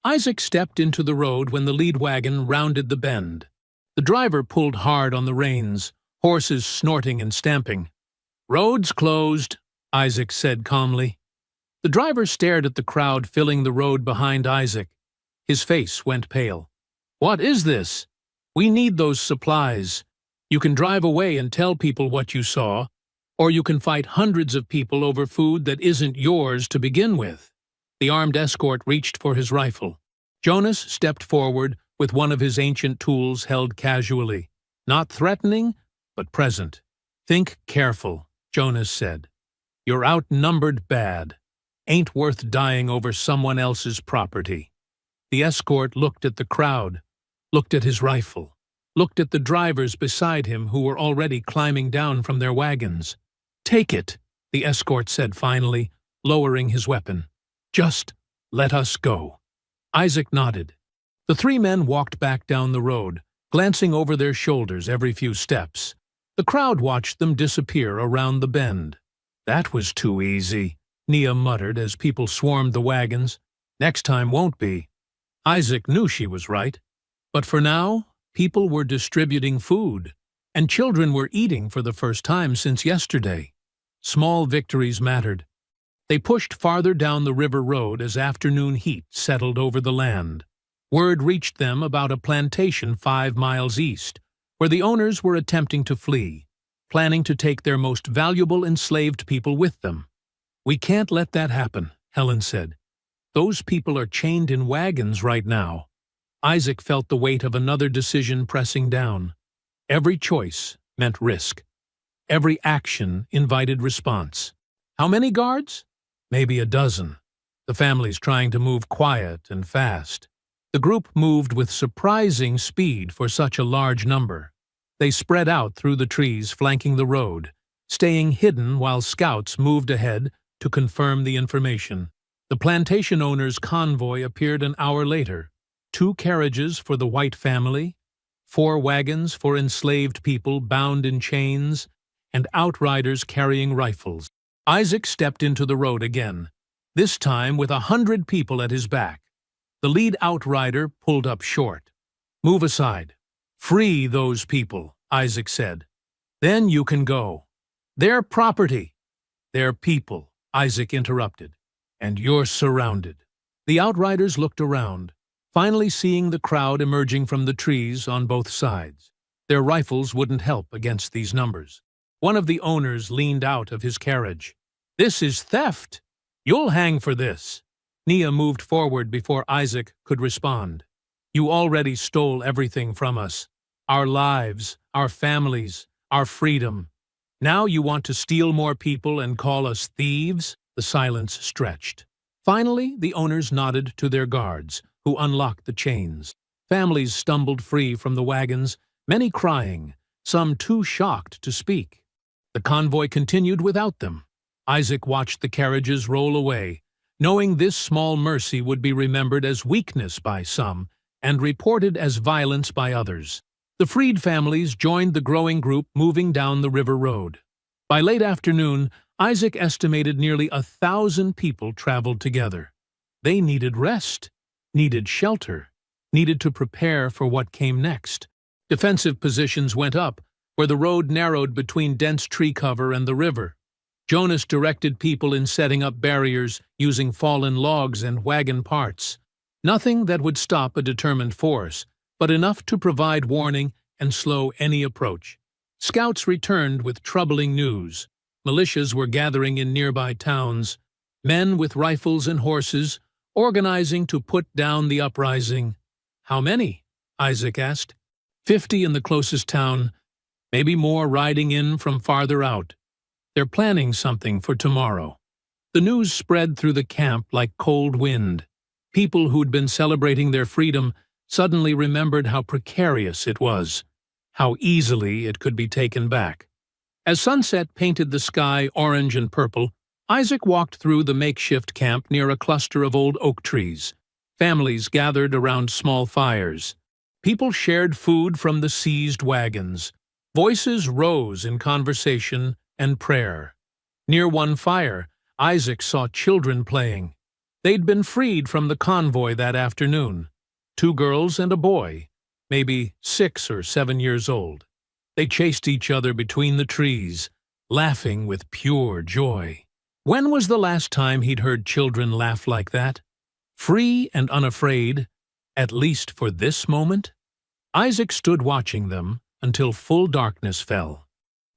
Isaac stepped into the road when the lead wagon rounded the bend. The driver pulled hard on the reins, horses snorting and stamping. "Road's closed," Isaac said calmly. The driver stared at the crowd filling the road behind Isaac. His face went pale. "What is this?" "We need those supplies. You can drive away and tell people what you saw, or you can fight hundreds of people over food that isn't yours to begin with." The armed escort reached for his rifle. Jonas stepped forward with one of his ancient tools held casually. Not threatening, but present. "Think careful," Jonas said. "You're outnumbered bad. Ain't worth dying over someone else's property." The escort looked at the crowd, looked at his rifle, looked at the drivers beside him who were already climbing down from their wagons. "Take it," the escort said finally, lowering his weapon. "Just let us go." Isaac nodded. The 3 men walked back down the road, glancing over their shoulders every few steps. The crowd watched them disappear around the bend. "That was too easy," Nia muttered as people swarmed the wagons. "Next time won't be." Isaac knew she was right. But for now, people were distributing food, and children were eating for the first time since yesterday. Small victories mattered. They pushed farther down the river road as afternoon heat settled over the land. Word reached them about a plantation 5 miles east, where the owners were attempting to flee, planning to take their most valuable enslaved people with them. "We can't let that happen," Helen said. "Those people are chained in wagons right now." Isaac felt the weight of another decision pressing down. Every choice meant risk. Every action invited response. How many guards? Maybe a dozen. The families trying to move quiet and fast. The group moved with surprising speed for such a large number. They spread out through the trees flanking the road, staying hidden while scouts moved ahead to confirm the information. The plantation owner's convoy appeared an hour later. 2 carriages for the white family, 4 wagons for enslaved people bound in chains, and outriders carrying rifles. Isaac stepped into the road again, this time with 100 people at his back. The lead outrider pulled up short. "Move aside. Free those people," Isaac said. "Then you can go." "Their property." "Their people," Isaac interrupted. "And you're surrounded." The outriders looked around, finally seeing the crowd emerging from the trees on both sides. Their rifles wouldn't help against these numbers. One of the owners leaned out of his carriage. "This is theft. You'll hang for this." Nia moved forward before Isaac could respond. "You already stole everything from us. Our lives, our families, our freedom. Now you want to steal more people and call us thieves?" The silence stretched. Finally, the owners nodded to their guards, who unlocked the chains. Families stumbled free from the wagons, many crying, some too shocked to speak. The convoy continued without them. Isaac watched the carriages roll away, knowing this small mercy would be remembered as weakness by some and reported as violence by others. The freed families joined the growing group moving down the river road. By late afternoon, Isaac estimated nearly 1,000 people traveled together. They needed rest, needed shelter, needed to prepare for what came next. Defensive positions went up, where the road narrowed between dense tree cover and the river. Jonas directed people in setting up barriers using fallen logs and wagon parts. Nothing that would stop a determined force, but enough to provide warning and slow any approach. Scouts returned with troubling news. Militias were gathering in nearby towns, men with rifles and horses, organizing to put down the uprising. "How many?" Isaac asked. 50 in the closest town, maybe more riding in from farther out. They're planning something for tomorrow. The news spread through the camp like cold wind. People who'd been celebrating their freedom suddenly remembered how precarious it was, how easily it could be taken back. As sunset painted the sky orange and purple, Isaac walked through the makeshift camp near a cluster of old oak trees. Families gathered around small fires. People shared food from the seized wagons. Voices rose in conversation and prayer. Near one fire, Isaac saw children playing. They'd been freed from the convoy that afternoon. 2 girls and a boy, maybe 6 or 7 years old. They chased each other between the trees, laughing with pure joy. When was the last time he'd heard children laugh like that? Free and unafraid, at least for this moment? Isaac stood watching them until full darkness fell.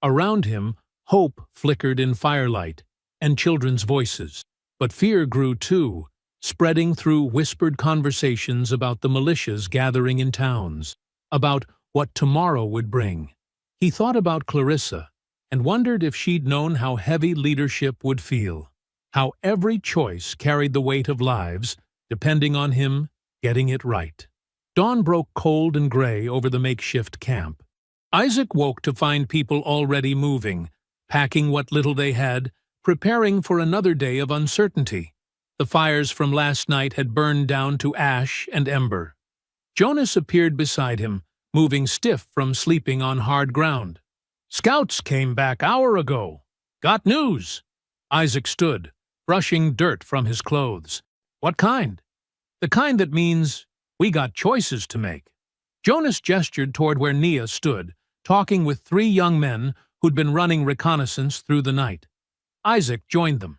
Around him, hope flickered in firelight and children's voices. But fear grew too, spreading through whispered conversations about the militias gathering in towns, about what tomorrow would bring. He thought about Clarissa and wondered if she'd known how heavy leadership would feel, how every choice carried the weight of lives, depending on him getting it right. Dawn broke cold and gray over the makeshift camp. Isaac woke to find people already moving, packing what little they had, preparing for another day of uncertainty. The fires from last night had burned down to ash and ember. Jonas appeared beside him, moving stiff from sleeping on hard ground. "Scouts came back hour ago. Got news." Isaac stood, brushing dirt from his clothes. "What kind?" "The kind that means we got choices to make." Jonas gestured toward where Nia stood, talking with 3 young men who'd been running reconnaissance through the night. Isaac joined them.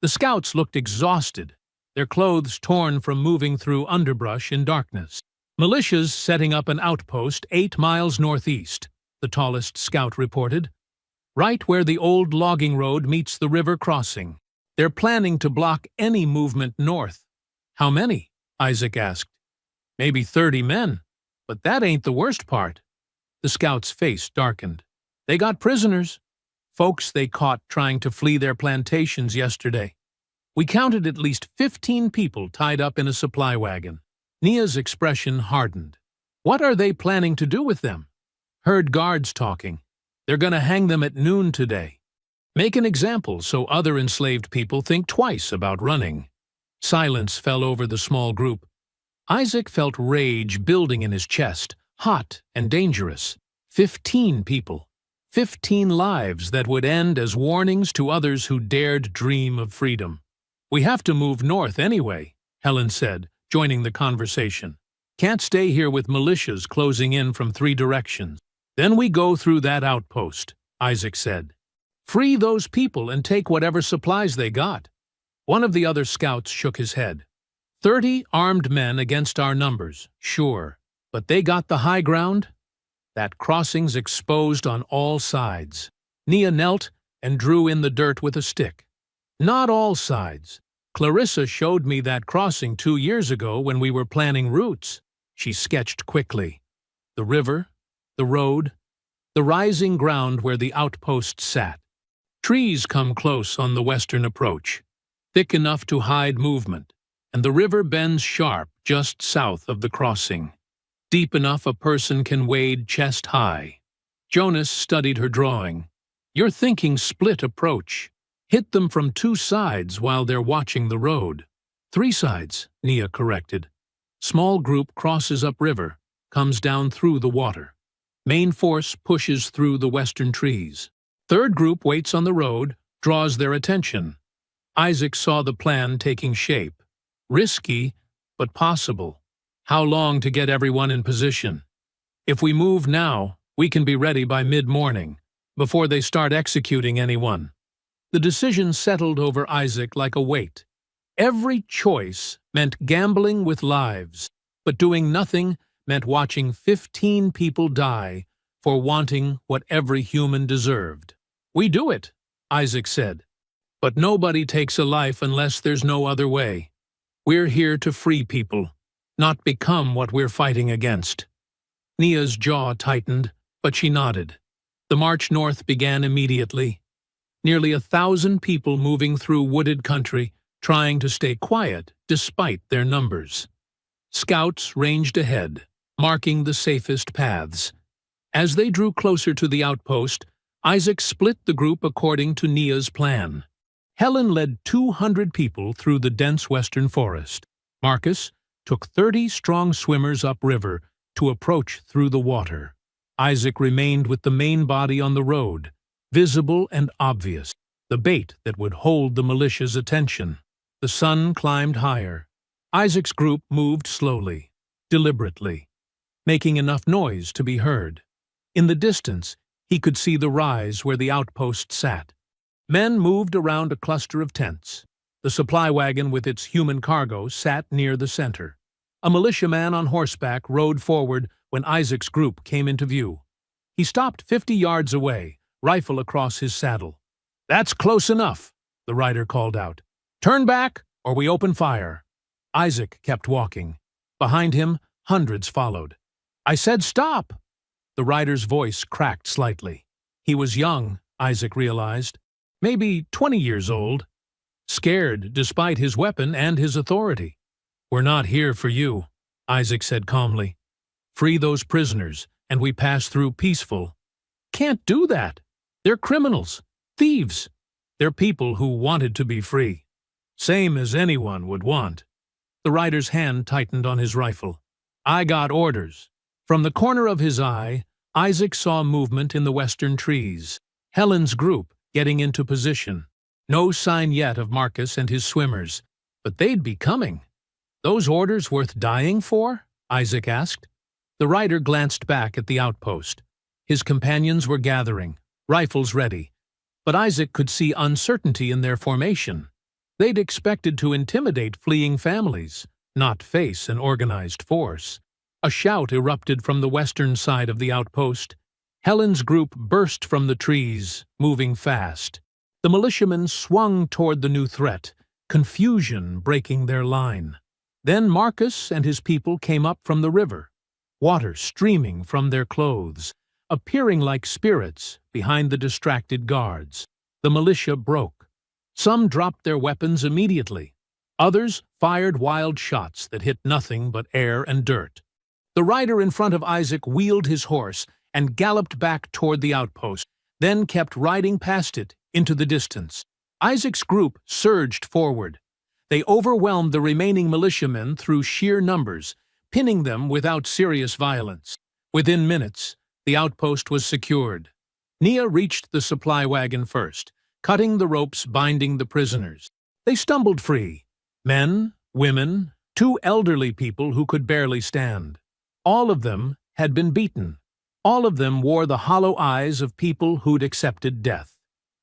The scouts looked exhausted, their clothes torn from moving through underbrush in darkness. Militia's setting up an outpost 8 miles northeast, the tallest scout reported, right where the old logging road meets the river crossing. They're planning to block any movement north. How many? Isaac asked. Maybe 30 men, but that ain't the worst part. The scout's face darkened. They got prisoners, folks they caught trying to flee their plantations yesterday. We counted at least 15 people tied up in a supply wagon. Nia's expression hardened. What are they planning to do with them? Heard guards talking. They're gonna hang them at noon today. Make an example so other enslaved people think twice about running. Silence fell over the small group. Isaac felt rage building in his chest, hot and dangerous. 15 people. 15 lives that would end as warnings to others who dared dream of freedom. We have to move north anyway, Helen said, joining the conversation. Can't stay here with militias closing in from 3 directions. Then we go through that outpost, Isaac said. Free those people and take whatever supplies they got. One of the other scouts shook his head. 30 armed men against our numbers, sure. But they got the high ground? That crossing's exposed on all sides. Nia knelt and drew in the dirt with a stick. Not all sides. Clarissa showed me that crossing 2 years ago when we were planning routes. She sketched quickly. The river, the road, the rising ground where the outpost sat. Trees come close on the western approach, thick enough to hide movement, and the river bends sharp just south of the crossing, deep enough a person can wade chest high. Jonas studied her drawing. You're thinking split approach. Hit them from 2 sides while they're watching the road. 3 sides, Nia corrected. Small group crosses upriver, comes down through the water. Main force pushes through the western trees. 3rd group waits on the road, draws their attention. Isaac saw the plan taking shape. Risky, but possible. How long to get everyone in position? If we move now, we can be ready by mid-morning, before they start executing anyone. The decision settled over Isaac like a weight. Every choice meant gambling with lives, but doing nothing meant watching 15 people die for wanting what every human deserved. We do it, Isaac said. But nobody takes a life unless there's no other way. We're here to free people, not become what we're fighting against. Nia's jaw tightened, but she nodded. The march north began immediately. Nearly 1,000 people moving through wooded country, trying to stay quiet despite their numbers. Scouts ranged ahead, marking the safest paths. As they drew closer to the outpost, Isaac split the group according to Nia's plan. Helen led 200 people through the dense western forest. Marcus took 30 strong swimmers upriver to approach through the water. Isaac remained with the main body on the road, visible and obvious, the bait that would hold the militia's attention. The sun climbed higher. Isaac's group moved slowly, deliberately, making enough noise to be heard. In the distance, he could see the rise where the outpost sat. Men moved around a cluster of tents. The supply wagon with its human cargo sat near the center. A militiaman on horseback rode forward when Isaac's group came into view. He stopped 50 yards away, rifle across his saddle. "That's close enough," the rider called out. "Turn back, or we open fire." Isaac kept walking. Behind him, hundreds followed. "I said stop!" The rider's voice cracked slightly. He was young, Isaac realized. Maybe 20 years old. Scared despite his weapon and his authority. "We're not here for you," Isaac said calmly. "Free those prisoners, and we pass through peaceful." "Can't do that. They're criminals, thieves. They're people who wanted to be free. Same as anyone would want." The rider's hand tightened on his rifle. "I got orders." From the corner of his eye, Isaac saw movement in the western trees. Helen's group getting into position. No sign yet of Marcus and his swimmers, but they'd be coming. "Those orders worth dying for?" Isaac asked. The rider glanced back at the outpost. His companions were gathering, rifles ready, but Isaac could see uncertainty in their formation. They'd expected to intimidate fleeing families, not face an organized force. A shout erupted from the western side of the outpost. Helen's group burst from the trees, moving fast. The militiamen swung toward the new threat, confusion breaking their line. Then Marcus and his people came up from the river, water streaming from their clothes, appearing like spirits behind the distracted guards. The militia broke. Some dropped their weapons immediately. Others fired wild shots that hit nothing but air and dirt. The rider in front of Isaac wheeled his horse and galloped back toward the outpost, then kept riding past it into the distance. Isaac's group surged forward. They overwhelmed the remaining militiamen through sheer numbers, pinning them without serious violence. Within minutes, the outpost was secured. Nia reached the supply wagon first, cutting the ropes binding the prisoners. They stumbled free. Men, women, two elderly people who could barely stand. All of them had been beaten. All of them wore the hollow eyes of people who'd accepted death.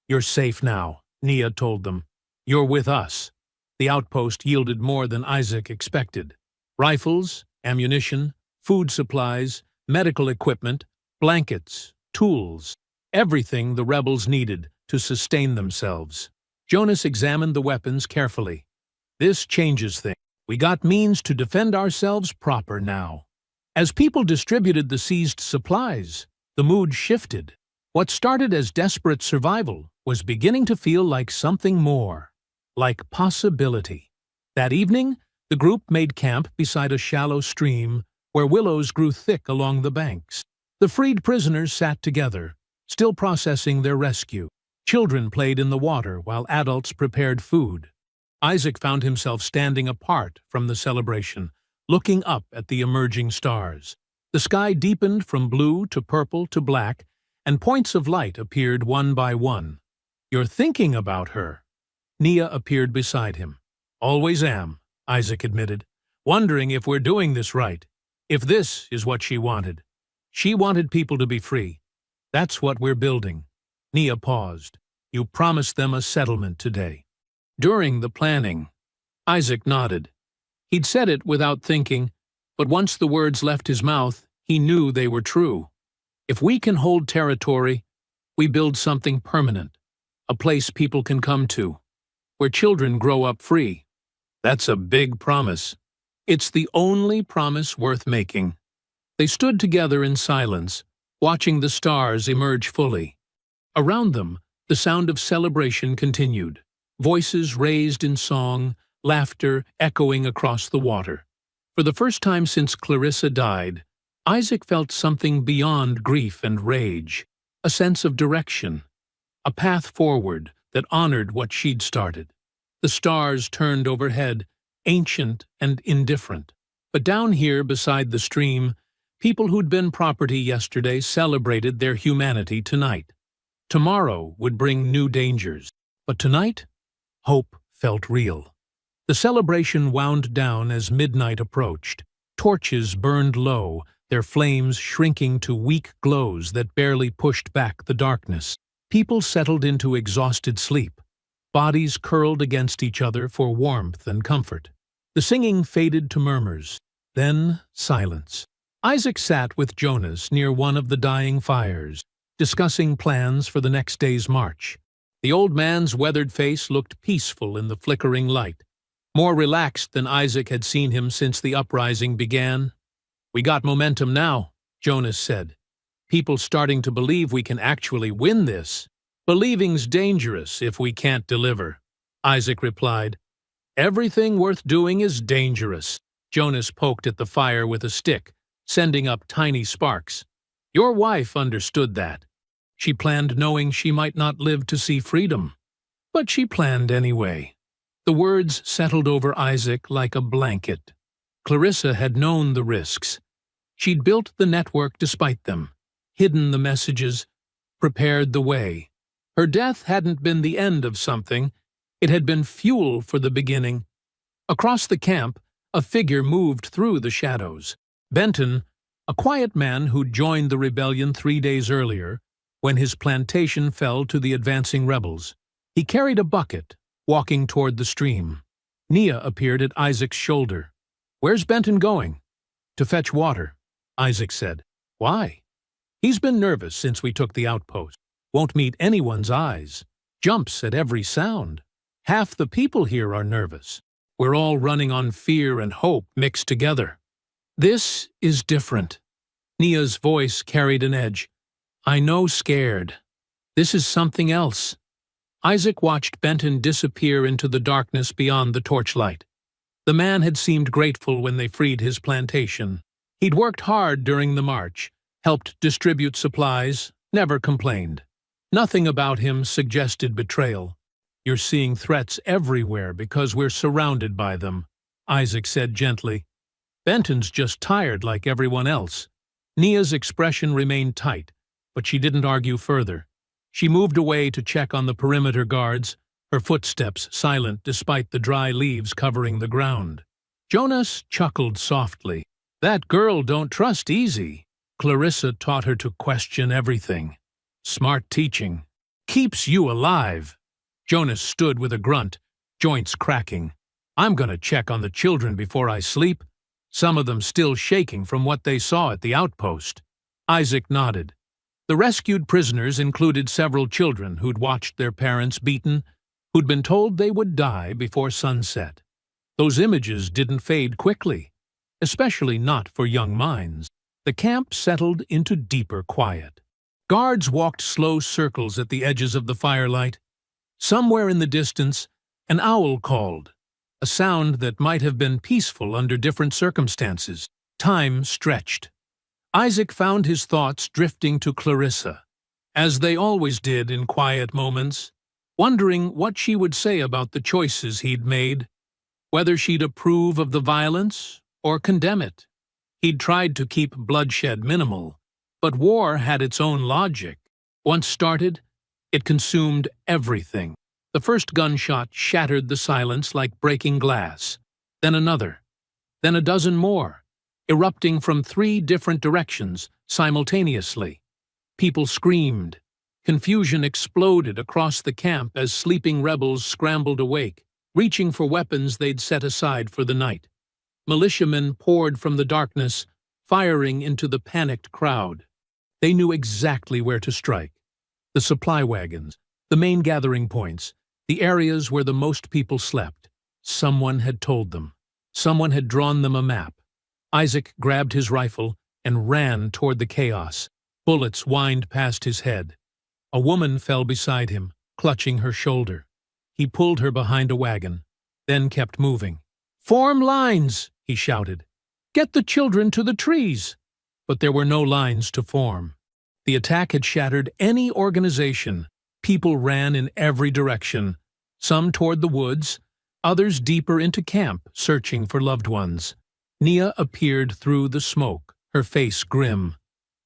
"You're safe now," Nia told them. "You're with us." The outpost yielded more than Isaac expected. Rifles, ammunition, food supplies, medical equipment, blankets, tools, everything the rebels needed to sustain themselves. Jonas examined the weapons carefully. "This changes things. We got means to defend ourselves proper now." As people distributed the seized supplies, the mood shifted. What started as desperate survival was beginning to feel like something more, like possibility. That evening, the group made camp beside a shallow stream where willows grew thick along the banks. The freed prisoners sat together, still processing their rescue. Children played in the water while adults prepared food. Isaac found himself standing apart from the celebration, looking up at the emerging stars. The sky deepened from blue to purple to black, and points of light appeared one by one. "You're thinking about her." Nia appeared beside him. "Always am," Isaac admitted, "wondering if we're doing this right, if this is what she wanted. She wanted people to be free. That's what we're building." Nia paused. "You promised them a settlement today." "During the planning." Isaac nodded. He'd said it without thinking, but once the words left his mouth, he knew they were true. If we can hold territory, we build something permanent, a place people can come to, where children grow up free. That's a big promise. It's the only promise worth making. They stood together in silence, watching the stars emerge fully. Around them, the sound of celebration continued, voices raised in song, laughter echoing across the water. For the first time since Clarissa died, Isaac felt something beyond grief and rage, a sense of direction, a path forward that honored what she'd started. The stars turned overhead, ancient and indifferent. But down here beside the stream, people who'd been property yesterday celebrated their humanity tonight. Tomorrow would bring new dangers, but tonight, hope felt real. The celebration wound down as midnight approached. Torches burned low, their flames shrinking to weak glows that barely pushed back the darkness. People settled into exhausted sleep, bodies curled against each other for warmth and comfort. The singing faded to murmurs, then silence. Isaac sat with Jonas near one of the dying fires, discussing plans for the next day's march. The old man's weathered face looked peaceful in the flickering light, more relaxed than Isaac had seen him since the uprising began. "We got momentum now," Jonas said. "People starting to believe we can actually win this." "Believing's dangerous if we can't deliver," Isaac replied. "Everything worth doing is dangerous." Jonas poked at the fire with a stick, sending up tiny sparks. "Your wife understood that. She planned knowing she might not live to see freedom. But she planned anyway." The words settled over Isaac like a blanket. Clarissa had known the risks. She'd built the network despite them, hidden the messages, prepared the way. Her death hadn't been the end of something, it had been fuel for the beginning. Across the camp, a figure moved through the shadows. Benton, a quiet man who'd joined the rebellion 3 days earlier, when his plantation fell to the advancing rebels. He carried a bucket, walking toward the stream. Nia appeared at Isaac's shoulder. "Where's Benton going?" "To fetch water," Isaac said. "Why?" "He's been nervous since we took the outpost. Won't meet anyone's eyes. Jumps at every sound. Half the people here are nervous. We're all running on fear and hope mixed together." "This is different." Nia's voice carried an edge. "I know scared. This is something else." Isaac watched Benton disappear into the darkness beyond the torchlight. The man had seemed grateful when they freed his plantation. He'd worked hard during the march, helped distribute supplies, never complained. Nothing about him suggested betrayal. "You're seeing threats everywhere because we're surrounded by them," Isaac said gently. "Benton's just tired like everyone else." Nia's expression remained tight, but she didn't argue further. She moved away to check on the perimeter guards, her footsteps silent despite the dry leaves covering the ground. Jonas chuckled softly. "That girl don't trust easy. Clarissa taught her to question everything. Smart teaching. Keeps you alive." Jonas stood with a grunt, joints cracking. "I'm gonna check on the children before I sleep. Some of them still shaking from what they saw at the outpost." Isaac nodded. The rescued prisoners included several children who'd watched their parents beaten, who'd been told they would die before sunset. Those images didn't fade quickly, especially not for young minds. The camp settled into deeper quiet. Guards walked slow circles at the edges of the firelight. Somewhere in the distance, an owl called, a sound that might have been peaceful under different circumstances. Time stretched. Isaac found his thoughts drifting to Clarissa, as they always did in quiet moments, wondering what she would say about the choices he'd made, whether she'd approve of the violence or condemn it. He'd tried to keep bloodshed minimal, but war had its own logic. Once started, it consumed everything. The first gunshot shattered the silence like breaking glass, then another, then a dozen more, erupting from 3 different directions simultaneously. People screamed. Confusion exploded across the camp as sleeping rebels scrambled awake, reaching for weapons they'd set aside for the night. Militiamen poured from the darkness, firing into the panicked crowd. They knew exactly where to strike. The supply wagons, the main gathering points, the areas where the most people slept. Someone had told them. Someone had drawn them a map. Isaac grabbed his rifle and ran toward the chaos. Bullets whined past his head. A woman fell beside him, clutching her shoulder. He pulled her behind a wagon, then kept moving. "Form lines!" he shouted. "Get the children to the trees!" But there were no lines to form. The attack had shattered any organization. People ran in every direction, some toward the woods, others deeper into camp, searching for loved ones. Nia appeared through the smoke, her face grim.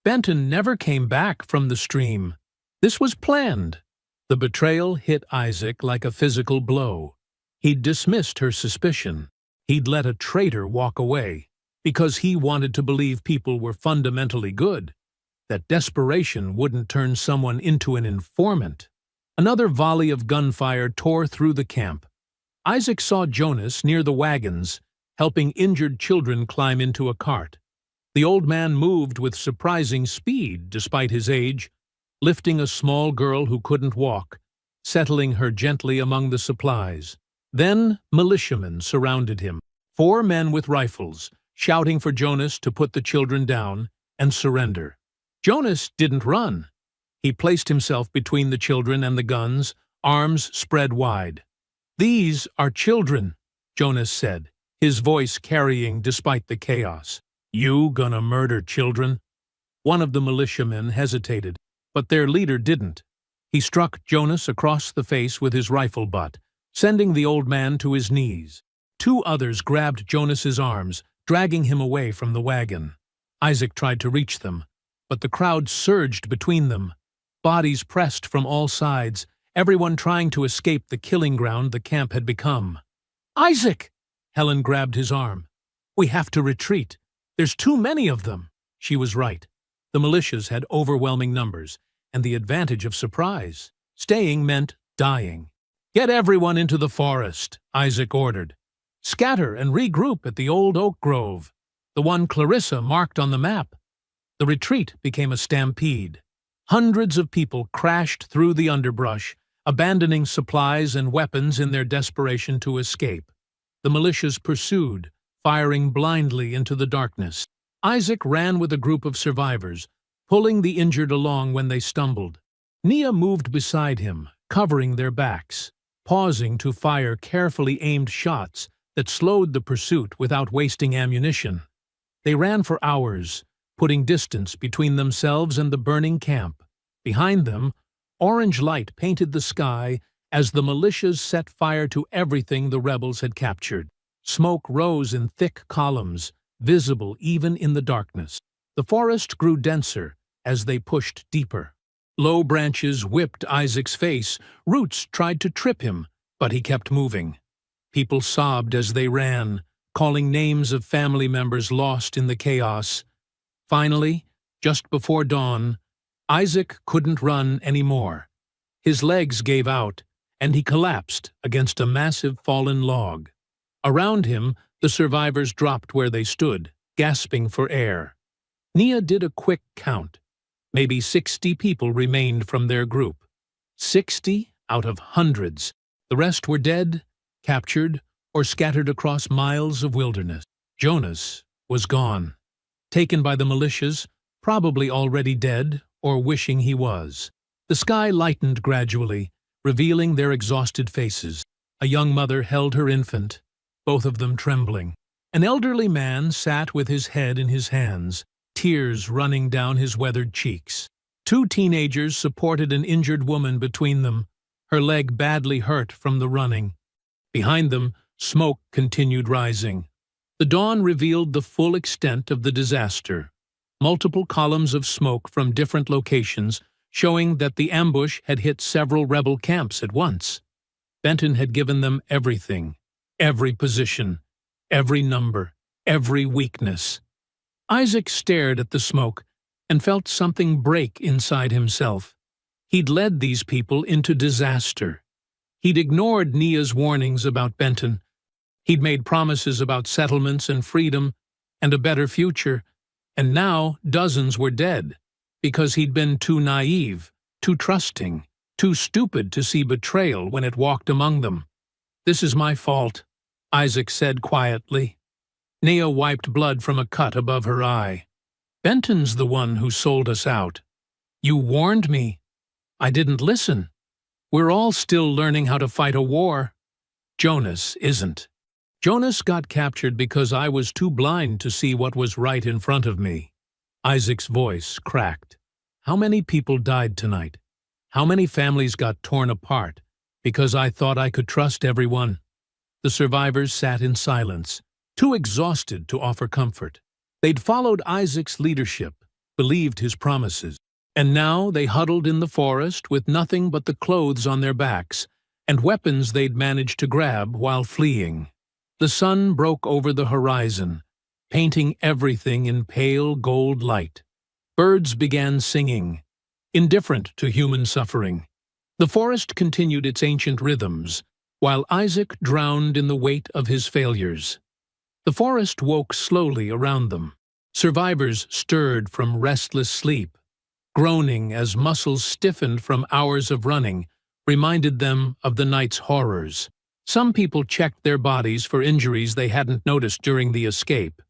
Benton never came back from the stream. This was planned. The betrayal hit Isaac like a physical blow. He'd dismissed her suspicion. He'd let a traitor walk away, because he wanted to believe people were fundamentally good, that desperation wouldn't turn someone into an informant. Another volley of gunfire tore through the camp. Isaac saw Jonas near the wagons, helping injured children climb into a cart. The old man moved with surprising speed despite his age, lifting a small girl who couldn't walk, settling her gently among the supplies. Then militiamen surrounded him, 4 men with rifles, shouting for Jonas to put the children down and surrender. Jonas didn't run. He placed himself between the children and the guns, arms spread wide. "These are children," Jonas said, his voice carrying despite the chaos. "You gonna murder children?" One of the militiamen hesitated, but their leader didn't. He struck Jonas across the face with his rifle butt, sending the old man to his knees. 2 others grabbed Jonas's arms, dragging him away from the wagon. Isaac tried to reach them, but the crowd surged between them. Bodies pressed from all sides, everyone trying to escape the killing ground the camp had become. "Isaac!" Helen grabbed his arm. "We have to retreat. There's too many of them." She was right. The militias had overwhelming numbers, and the advantage of surprise. Staying meant dying. "Get everyone into the forest," Isaac ordered. "Scatter and regroup at the old oak grove, the one Clarissa marked on the map." The retreat became a stampede. Hundreds of people crashed through the underbrush, abandoning supplies and weapons in their desperation to escape. The militias pursued, firing blindly into the darkness. Isaac ran with a group of survivors, pulling the injured along when they stumbled. Nia moved beside him, covering their backs, pausing to fire carefully aimed shots that slowed the pursuit without wasting ammunition. They ran for hours, putting distance between themselves and the burning camp. Behind them, orange light painted the sky as the militias set fire to everything the rebels had captured. Smoke rose in thick columns, visible even in the darkness. The forest grew denser as they pushed deeper. Low branches whipped Isaac's face, roots tried to trip him, but he kept moving. People sobbed as they ran, calling names of family members lost in the chaos. Finally, just before dawn, Isaac couldn't run anymore. His legs gave out, and he collapsed against a massive fallen log. Around him, the survivors dropped where they stood, gasping for air. Nia did a quick count. Maybe 60 people remained from their group. 60 out of hundreds. The rest were dead, captured, or scattered across miles of wilderness. Jonas was gone. Taken by the militias, probably already dead or wishing he was. The sky lightened gradually, revealing their exhausted faces. A young mother held her infant, both of them trembling. An elderly man sat with his head in his hands, tears running down his weathered cheeks. 2 teenagers supported an injured woman between them, her leg badly hurt from the running. Behind them, smoke continued rising. The dawn revealed the full extent of the disaster. Multiple columns of smoke from different locations, showing that the ambush had hit several rebel camps at once. Benton had given them everything, every position, every number, every weakness. Isaac stared at the smoke and felt something break inside himself. He'd led these people into disaster. He'd ignored Nia's warnings about Benton. He'd made promises about settlements and freedom and a better future, and now dozens were dead because he'd been too naive, too trusting, too stupid to see betrayal when it walked among them. "This is my fault," Isaac said quietly. Nia wiped blood from a cut above her eye. "Benton's the one who sold us out. You warned me. I didn't listen. We're all still learning how to fight a war. Jonas isn't. Jonas got captured because I was too blind to see what was right in front of me." Isaac's voice cracked. "How many people died tonight? How many families got torn apart because I thought I could trust everyone?" The survivors sat in silence, too exhausted to offer comfort. They'd followed Isaac's leadership, believed his promises, and now they huddled in the forest with nothing but the clothes on their backs and weapons they'd managed to grab while fleeing. The sun broke over the horizon, painting everything in pale gold light. Birds began singing, indifferent to human suffering. The forest continued its ancient rhythms, while Isaac drowned in the weight of his failures. The forest woke slowly around them. Survivors stirred from restless sleep, groaning as muscles stiffened from hours of running, reminded them of the night's horrors. Some people checked their bodies for injuries they hadn't noticed during the escape.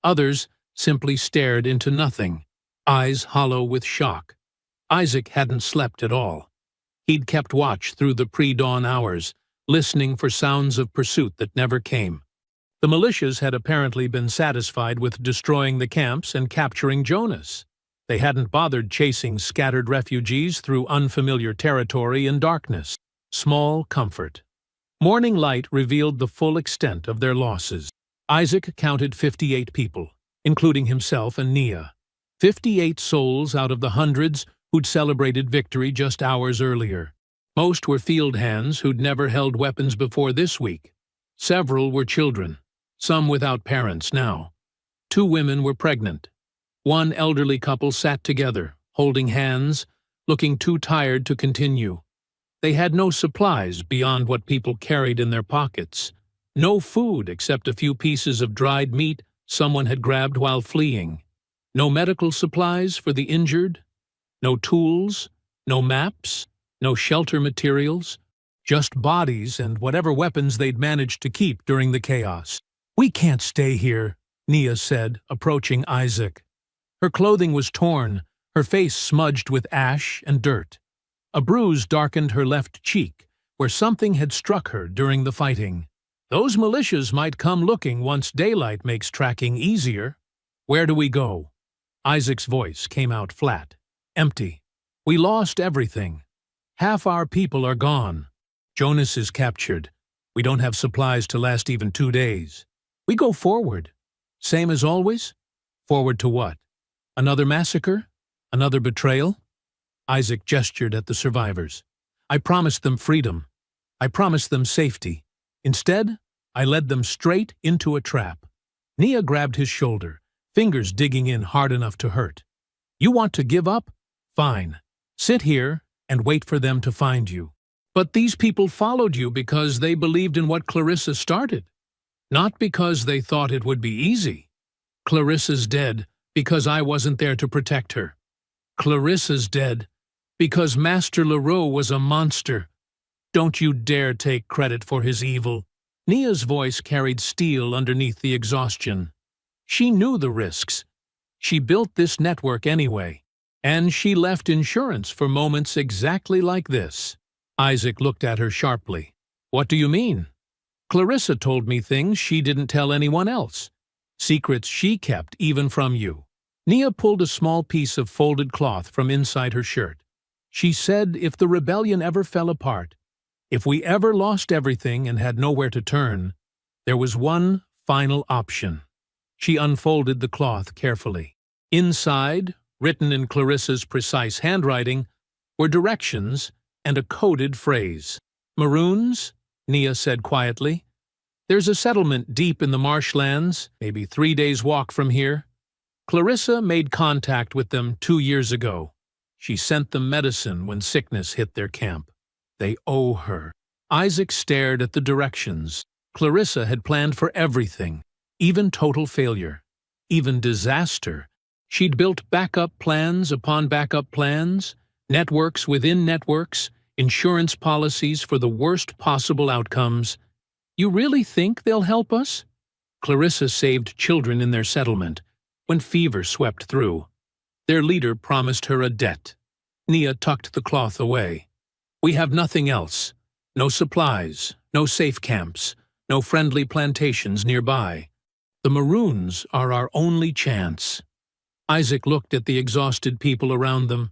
Others simply stared into nothing, eyes hollow with shock. Isaac hadn't slept at all. He'd kept watch through the pre-dawn hours, listening for sounds of pursuit that never came. The militias had apparently been satisfied with destroying the camps and capturing Jonas. They hadn't bothered chasing scattered refugees through unfamiliar territory in darkness. Small comfort. Morning light revealed the full extent of their losses. Isaac counted 58 people, including himself and Nia. 58 souls out of the hundreds who'd celebrated victory just hours earlier. Most were field hands who'd never held weapons before this week. Several were children, some without parents now. 2 women were pregnant. One elderly couple sat together, holding hands, looking too tired to continue. They had no supplies beyond what people carried in their pockets. No food except a few pieces of dried meat someone had grabbed while fleeing. No medical supplies for the injured. No tools. No maps. No shelter materials. Just bodies and whatever weapons they'd managed to keep during the chaos. "We can't stay here," Nia said, approaching Isaac. Her clothing was torn, her face smudged with ash and dirt. A bruise darkened her left cheek, where something had struck her during the fighting. "Those militias might come looking once daylight makes tracking easier. Where do we go?" Isaac's voice came out flat. "Empty. We lost everything. Half our people are gone. Jonas is captured. We don't have supplies to last even 2 days. We go forward. Same as always? Forward to what? Another massacre? Another betrayal?" Isaac gestured at the survivors. "I promised them freedom. I promised them safety. Instead, I led them straight into a trap." Nia grabbed his shoulder, fingers digging in hard enough to hurt. "You want to give up? Fine. Sit here and wait for them to find you. But these people followed you because they believed in what Clarissa started, not because they thought it would be easy. Clarissa's dead because I wasn't there to protect her. Clarissa's dead because Master Leroux was a monster. Don't you dare take credit for his evil." Nia's voice carried steel underneath the exhaustion. She knew the risks. She built this network anyway, and she left insurance for moments exactly like this. Isaac looked at her sharply. "What do you mean?" "Clarissa told me things she didn't tell anyone else. Secrets she kept even from you." Nia pulled a small piece of folded cloth from inside her shirt. "She said if the rebellion ever fell apart, if we ever lost everything and had nowhere to turn, there was one final option." She unfolded the cloth carefully. Inside, written in Clarissa's precise handwriting, were directions and a coded phrase. "Maroons," Nia said quietly. "There's a settlement deep in the marshlands, maybe 3 days' walk from here. Clarissa made contact with them 2 years ago. She sent them medicine when sickness hit their camp. They owe her." Isaac stared at the directions. Clarissa had planned for everything, even total failure, even disaster. She'd built backup plans upon backup plans, networks within networks, insurance policies for the worst possible outcomes. "You really think they'll help us?" Clarissa saved children in their settlement when fever swept through. Their leader promised her a debt. Nia tucked the cloth away. "We have nothing else. No supplies, no safe camps, no friendly plantations nearby. The Maroons are our only chance." Isaac looked at the exhausted people around them.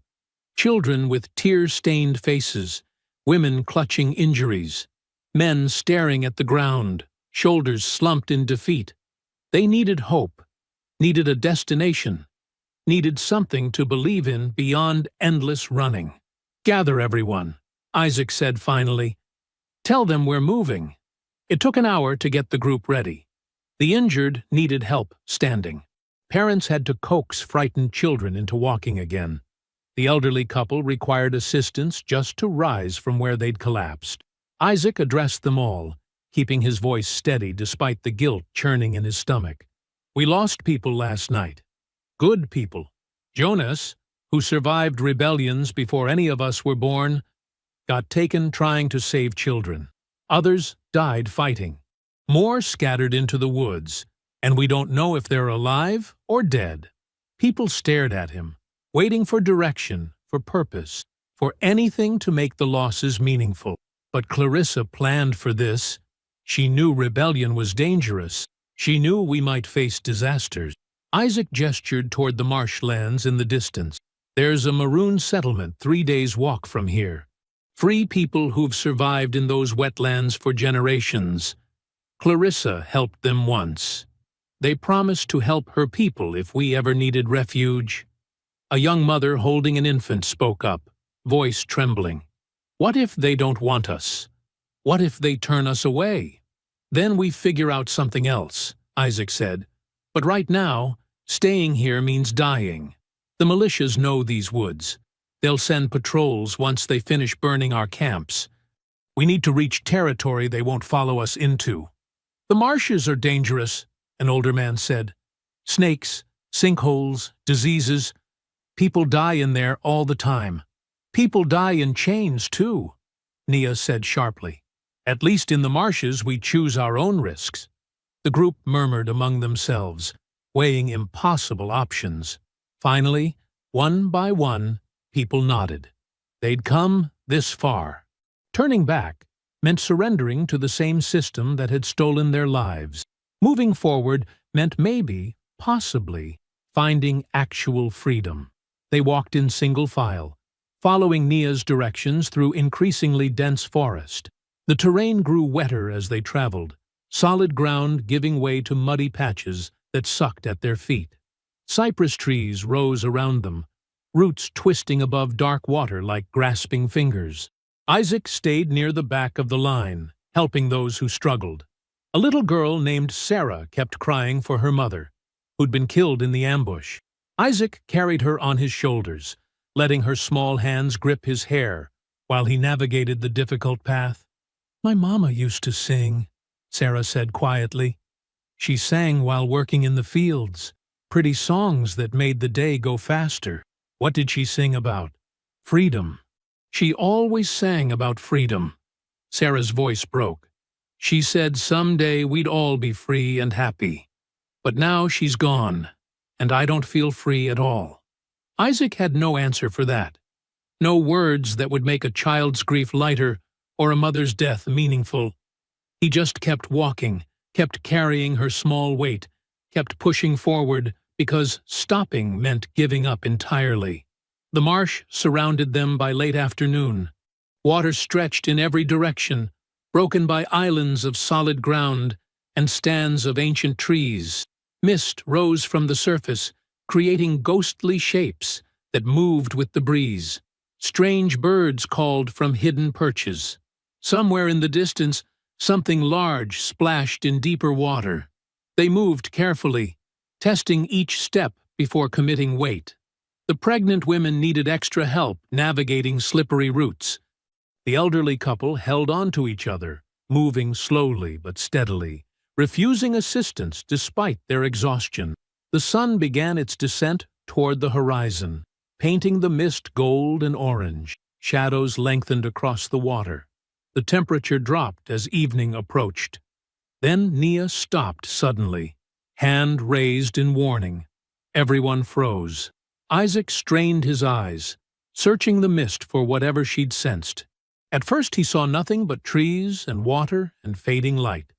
Children with tear-stained faces, women clutching injuries, men staring at the ground, shoulders slumped in defeat. They needed hope, needed a destination, needed something to believe in beyond endless running. "Gather everyone," Isaac said finally. "Tell them we're moving." It took an hour to get the group ready. The injured needed help standing. Parents had to coax frightened children into walking again. The elderly couple required assistance just to rise from where they'd collapsed. Isaac addressed them all, keeping his voice steady despite the guilt churning in his stomach. "We lost people last night. Good people. Jonas, who survived rebellions before any of us were born, got taken trying to save children. Others died fighting. More scattered into the woods, and we don't know if they're alive or dead." People stared at him, waiting for direction, for purpose, for anything to make the losses meaningful. But Clarissa planned for this. She knew rebellion was dangerous. She knew we might face disasters. Isaac gestured toward the marshlands in the distance. "There's a maroon settlement 3 days' walk from here. Free people who've survived in those wetlands for generations. Clarissa helped them once. They promised to help her people if we ever needed refuge." A young mother holding an infant spoke up, voice trembling. "What if they don't want us? What if they turn us away?" "Then we figure out something else," Isaac said. "But right now, staying here means dying. The militias know these woods. They'll send patrols once they finish burning our camps. We need to reach territory they won't follow us into." "The marshes are dangerous," an older man said. "Snakes, sinkholes, diseases. People die in there all the time." "People die in chains, too," Nia said sharply. "At least in the marshes we choose our own risks." The group murmured among themselves, weighing impossible options. Finally, one by one, people nodded. They'd come this far. Turning back meant surrendering to the same system that had stolen their lives. Moving forward meant maybe, possibly, finding actual freedom. They walked in single file, following Nia's directions through increasingly dense forest. The terrain grew wetter as they traveled, solid ground giving way to muddy patches that sucked at their feet. Cypress trees rose around them, roots twisting above dark water like grasping fingers. Isaac stayed near the back of the line, helping those who struggled. A little girl named Sarah kept crying for her mother, who'd been killed in the ambush. Isaac carried her on his shoulders, letting her small hands grip his hair while he navigated the difficult path. "My mama used to sing," Sarah said quietly. "She sang while working in the fields, pretty songs that made the day go faster." "What did she sing about?" "Freedom. She always sang about freedom." Sarah's voice broke. "She said someday we'd all be free and happy. But now she's gone, and I don't feel free at all." Isaac had no answer for that. No words that would make a child's grief lighter or a mother's death meaningful. He just kept walking, kept carrying her small weight, kept pushing forward because stopping meant giving up entirely. The marsh surrounded them by late afternoon. Water stretched in every direction, broken by islands of solid ground and stands of ancient trees. Mist rose from the surface, creating ghostly shapes that moved with the breeze. Strange birds called from hidden perches. Somewhere in the distance, something large splashed in deeper water. They moved carefully, testing each step before committing weight. The pregnant women needed extra help navigating slippery roots. The elderly couple held on to each other, moving slowly but steadily, refusing assistance despite their exhaustion. The sun began its descent toward the horizon, painting the mist gold and orange. Shadows lengthened across the water. The temperature dropped as evening approached. Then Nia stopped suddenly, hand raised in warning. Everyone froze. Isaac strained his eyes, searching the mist for whatever she'd sensed. At first he saw nothing but trees and water and fading light.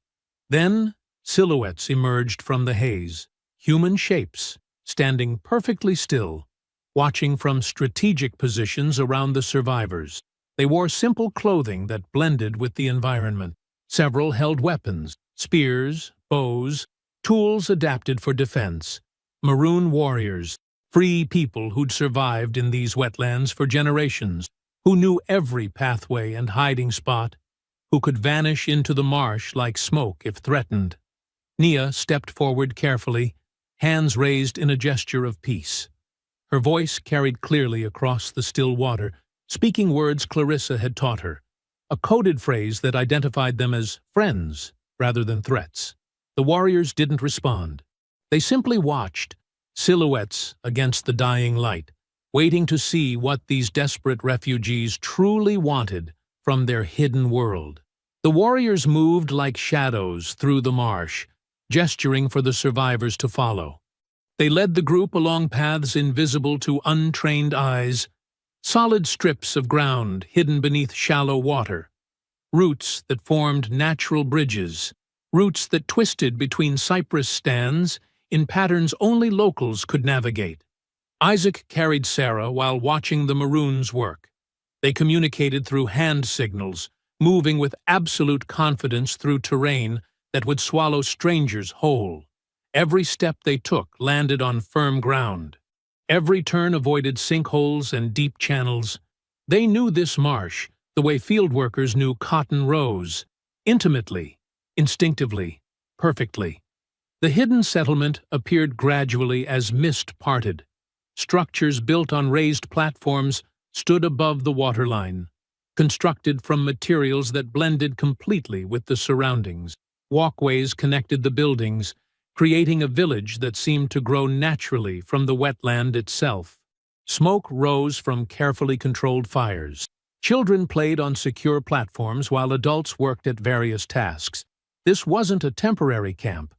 Then silhouettes emerged from the haze, human shapes, standing perfectly still, watching from strategic positions around the survivors. They wore simple clothing that blended with the environment. Several held weapons, spears, bows, tools adapted for defense. Maroon warriors, free people who'd survived in these wetlands for generations, who knew every pathway and hiding spot, who could vanish into the marsh like smoke if threatened. Nia stepped forward carefully, hands raised in a gesture of peace. Her voice carried clearly across the still water, speaking words Clarissa had taught her, a coded phrase that identified them as friends rather than threats. The warriors didn't respond. They simply watched, silhouettes against the dying light, waiting to see what these desperate refugees truly wanted from their hidden world. The warriors moved like shadows through the marsh, gesturing for the survivors to follow. They led the group along paths invisible to untrained eyes, solid strips of ground hidden beneath shallow water, roots that formed natural bridges, roots that twisted between cypress stands in patterns only locals could navigate. Isaac carried Sarah while watching the Maroons work. They communicated through hand signals, moving with absolute confidence through terrain that would swallow strangers whole. Every step they took landed on firm ground. Every turn avoided sinkholes and deep channels. They knew this marsh the way field workers knew cotton rows, intimately, instinctively, perfectly. The hidden settlement appeared gradually as mist parted. Structures built on raised platforms stood above the waterline, constructed from materials that blended completely with the surroundings. Walkways connected the buildings, creating a village that seemed to grow naturally from the wetland itself. Smoke rose from carefully controlled fires. Children played on secure platforms while adults worked at various tasks. This wasn't a temporary camp.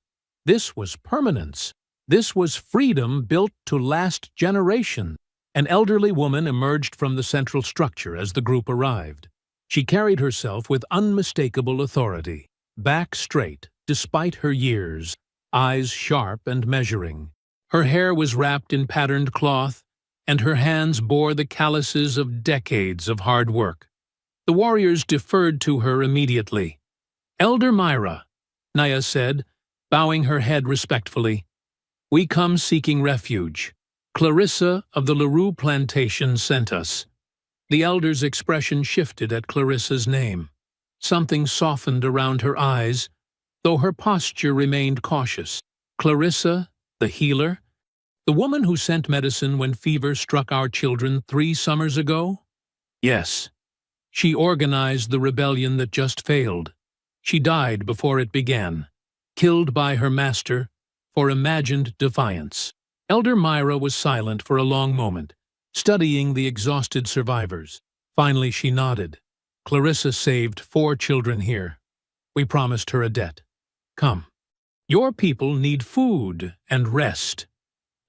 This was permanence. This was freedom built to last generations. An elderly woman emerged from the central structure as the group arrived. She carried herself with unmistakable authority, back straight, despite her years, eyes sharp and measuring. Her hair was wrapped in patterned cloth, and her hands bore the calluses of decades of hard work. The warriors deferred to her immediately. "Elder Myra," Naya said, bowing her head respectfully, "we come seeking refuge. Clarissa of the LaRue plantation sent us." The elder's expression shifted at Clarissa's name. Something softened around her eyes, though her posture remained cautious. "Clarissa, the healer? The woman who sent medicine when fever struck our children 3 summers ago?" "Yes. She organized the rebellion that just failed. She died before it began, killed by her master for imagined defiance." Elder Myra was silent for a long moment, studying the exhausted survivors. Finally she nodded. "Clarissa saved 4 children here. We promised her a debt. Come. Your people need food and rest."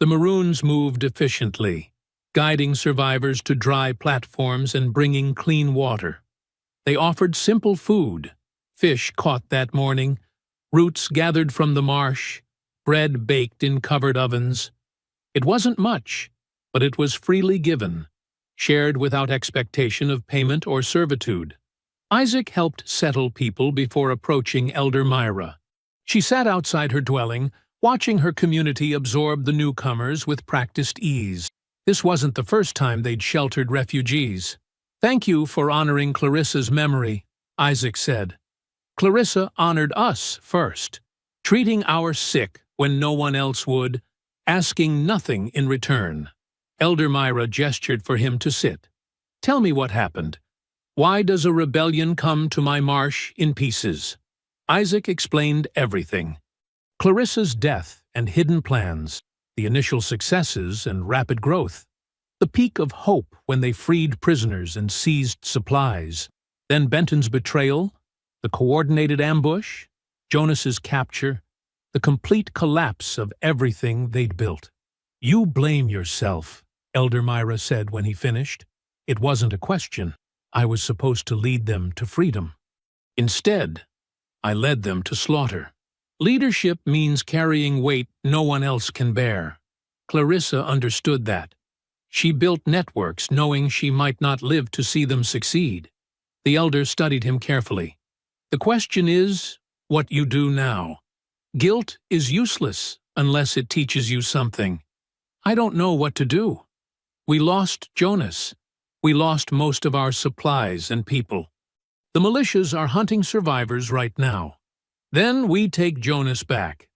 The Maroons moved efficiently, guiding survivors to dry platforms and bringing clean water. They offered simple food, fish caught that morning, roots gathered from the marsh, bread baked in covered ovens. It wasn't much, but it was freely given, shared without expectation of payment or servitude. Isaac helped settle people before approaching Elder Myra. She sat outside her dwelling, watching her community absorb the newcomers with practiced ease. This wasn't the first time they'd sheltered refugees. "Thank you for honoring Clarissa's memory," Isaac said. "Clarissa honored us first, treating our sick when no one else would, asking nothing in return." Elder Myra gestured for him to sit. "Tell me what happened. Why does a rebellion come to my marsh in pieces?" Isaac explained everything. Clarissa's death and hidden plans, the initial successes and rapid growth, the peak of hope when they freed prisoners and seized supplies, then Benton's betrayal, the coordinated ambush, Jonas's capture, the complete collapse of everything they'd built. "You blame yourself," Elder Myra said when he finished. "It wasn't a question. I was supposed to lead them to freedom. Instead, I led them to slaughter." Leadership means carrying weight no one else can bear. Clarissa understood that. She built networks knowing she might not live to see them succeed. The elder studied him carefully. "The question is, what you do now. Guilt is useless unless it teaches you something. I don't know what to do. We lost Jonas. We lost most of our supplies and people. The militias are hunting survivors right now. Then we take Jonas back.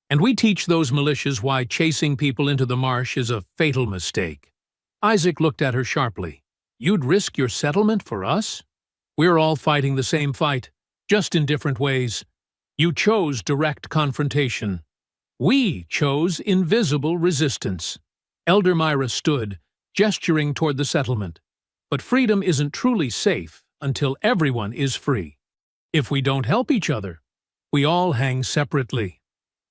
And we teach those militias why chasing people into the marsh is a fatal mistake." Isaac looked at her sharply. "You'd risk your settlement for us? We're all fighting the same fight, just in different ways. You chose direct confrontation. We chose invisible resistance." Elder Myra stood, gesturing toward the settlement. "But freedom isn't truly safe until everyone is free. If we don't help each other, we all hang separately."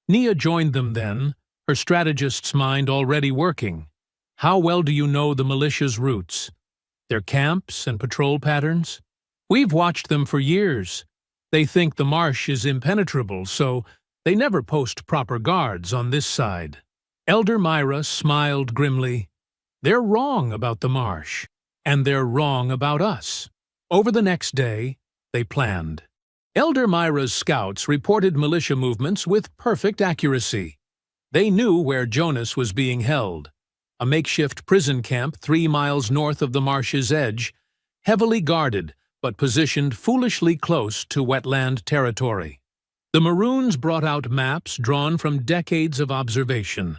Nia joined them then, her strategist's mind already working. "How well do you know the militia's routes? Their camps and patrol patterns? We've watched them for years. They think the marsh is impenetrable, so they never post proper guards on this side." Elder Myra smiled grimly. "They're wrong about the marsh, and they're wrong about us." Over the next day, they planned. Elder Myra's scouts reported militia movements with perfect accuracy. They knew where Jonas was being held, a makeshift prison camp 3 miles north of the marsh's edge, heavily guarded but positioned foolishly close to wetland territory. The Maroons brought out maps drawn from decades of observation.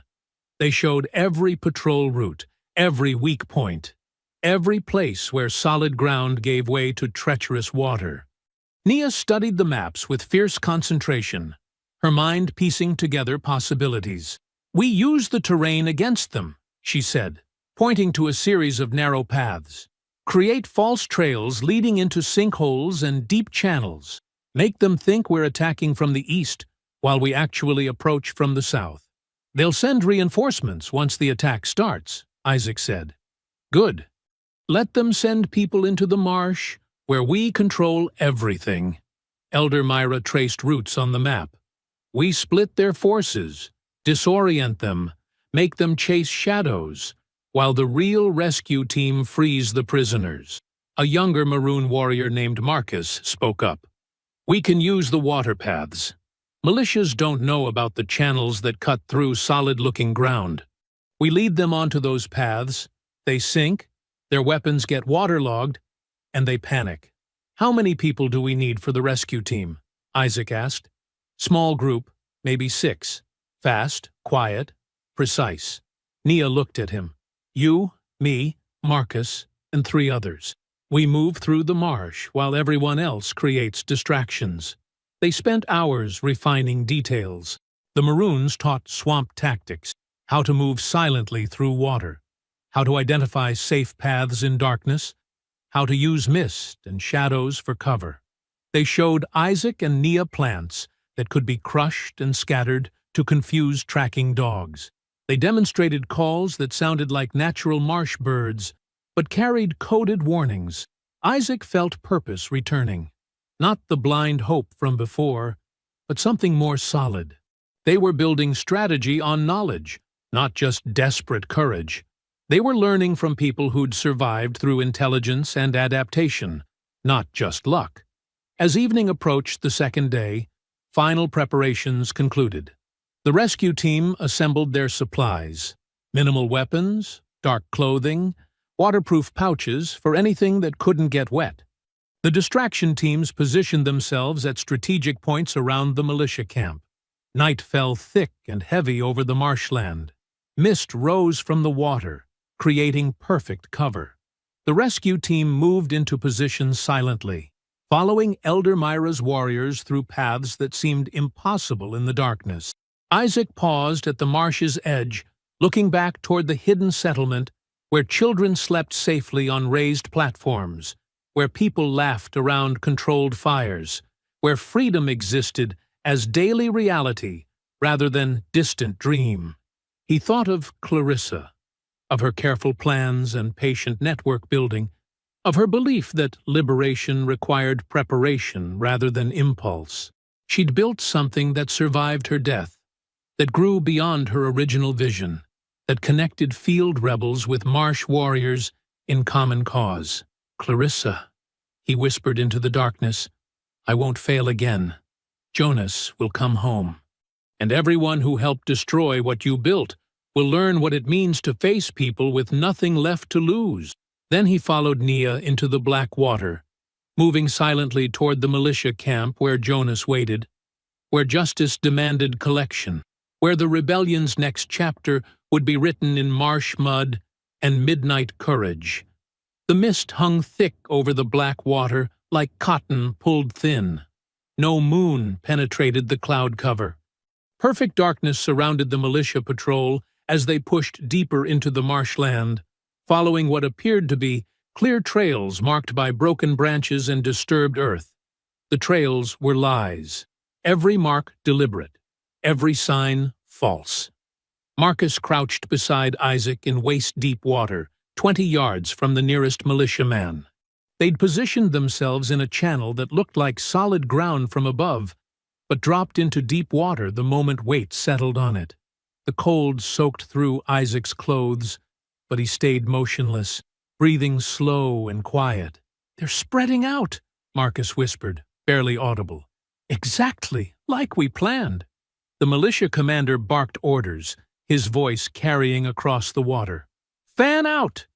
They showed every patrol route, every weak point. every place where solid ground gave way to treacherous water. Nia studied the maps with fierce concentration, her mind piecing together possibilities. "We use the terrain against them," she said, pointing to a series of narrow paths. "Create false trails leading into sinkholes and deep channels. Make them think we're attacking from the east while we actually approach from the south. They'll send reinforcements once the attack starts," Isaac said. "Good. Let them send people into the marsh, where we control everything." Elder Myra traced routes on the map. "We split their forces, disorient them, make them chase shadows, while the real rescue team frees the prisoners." A younger maroon warrior named Marcus spoke up. "We can use the water paths. Militias don't know about the channels that cut through solid-looking ground. We lead them onto those paths, they sink, their weapons get waterlogged, and they panic." "How many people do we need for the rescue team?" Isaac asked. "Small group, maybe 6. Fast, quiet, precise." Nia looked at him. "You, me, Marcus, and 3 others. We move through the marsh while everyone else creates distractions." They spent hours refining details. The Maroons taught swamp tactics, how to move silently through water, how to identify safe paths in darkness, how to use mist and shadows for cover. They showed Isaac and Nia plants that could be crushed and scattered to confuse tracking dogs. They demonstrated calls that sounded like natural marsh birds, but carried coded warnings. Isaac felt purpose returning. Not the blind hope from before, but something more solid. They were building strategy on knowledge, not just desperate courage. They were learning from people who'd survived through intelligence and adaptation, not just luck. As evening approached the second day, final preparations concluded. The rescue team assembled their supplies: minimal weapons, dark clothing, waterproof pouches for anything that couldn't get wet. The distraction teams positioned themselves at strategic points around the militia camp. Night fell thick and heavy over the marshland. Mist rose from the water, creating perfect cover. The rescue team moved into position silently, following Elder Myra's warriors through paths that seemed impossible in the darkness. Isaac paused at the marsh's edge, looking back toward the hidden settlement where children slept safely on raised platforms, where people laughed around controlled fires, where freedom existed as daily reality rather than distant dream. He thought of Clarissa, of her careful plans and patient network building, of her belief that liberation required preparation rather than impulse. She'd built something that survived her death, that grew beyond her original vision, that connected field rebels with marsh warriors in common cause. "Clarissa," he whispered into the darkness, "I won't fail again. Jonas will come home. And everyone who helped destroy what you built will learn what it means to face people with nothing left to lose." Then he followed Nia into the black water, moving silently toward the militia camp where Jonas waited, where justice demanded collection, where the rebellion's next chapter would be written in marsh mud and midnight courage. The mist hung thick over the black water like cotton pulled thin. No moon penetrated the cloud cover. Perfect darkness surrounded the militia patrol as they pushed deeper into the marshland, following what appeared to be clear trails marked by broken branches and disturbed earth. The trails were lies, every mark deliberate, every sign false. Marcus crouched beside Isaac in waist-deep water, 20 yards from the nearest militiaman. They'd positioned themselves in a channel that looked like solid ground from above, but dropped into deep water the moment weight settled on it. The cold soaked through Isaac's clothes, but he stayed motionless, breathing slow and quiet. "They're spreading out," Marcus whispered, barely audible. "Exactly, like we planned." The militia commander barked orders, his voice carrying across the water. "Fan out!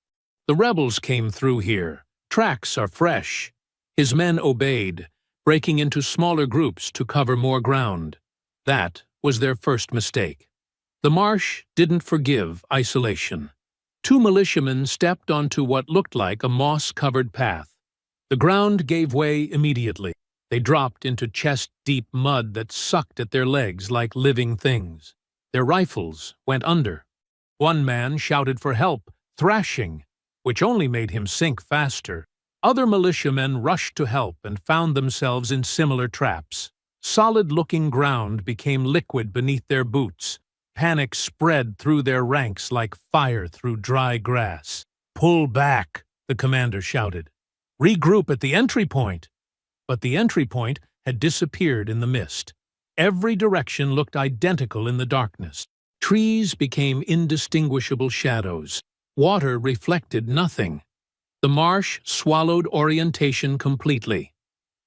The rebels came through here. Tracks are fresh." His men obeyed, breaking into smaller groups to cover more ground. That was their first mistake. The marsh didn't forgive isolation. Two militiamen stepped onto what looked like a moss-covered path. The ground gave way immediately. They dropped into chest-deep mud that sucked at their legs like living things. Their rifles went under. One man shouted for help, thrashing, which only made him sink faster. Other militiamen rushed to help and found themselves in similar traps. Solid-looking ground became liquid beneath their boots. Panic spread through their ranks like fire through dry grass. "Pull back," the commander shouted. "Regroup at the entry point." But the entry point had disappeared in the mist. Every direction looked identical in the darkness. Trees became indistinguishable shadows. Water reflected nothing. The marsh swallowed orientation completely.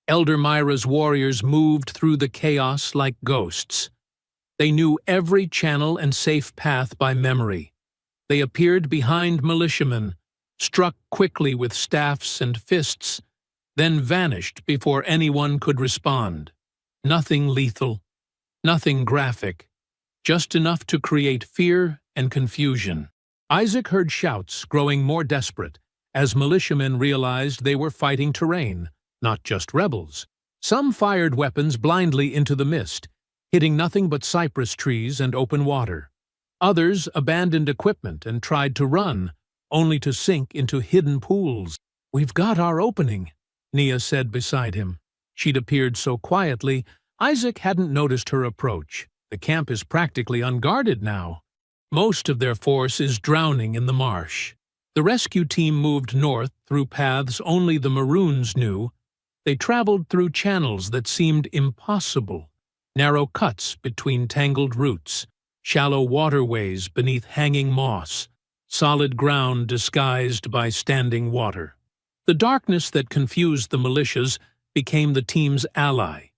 Elder Myra's warriors moved through the chaos like ghosts. They knew every channel and safe path by memory. They appeared behind militiamen, struck quickly with staffs and fists, then vanished before anyone could respond. Nothing lethal, nothing graphic, just enough to create fear and confusion. Isaac heard shouts growing more desperate as militiamen realized they were fighting terrain, not just rebels. Some fired weapons blindly into the mist, hitting nothing but cypress trees and open water. Others abandoned equipment and tried to run, only to sink into hidden pools. "We've got our opening," Nia said beside him. She'd appeared so quietly, Isaac hadn't noticed her approach. The camp is practically unguarded now. Most of their force is drowning in the marsh. The rescue team moved north through paths only the Maroons knew. They traveled through channels that seemed impossible. Narrow cuts between tangled roots, shallow waterways beneath hanging moss, solid ground disguised by standing water. The darkness that confused the militias became the team's ally.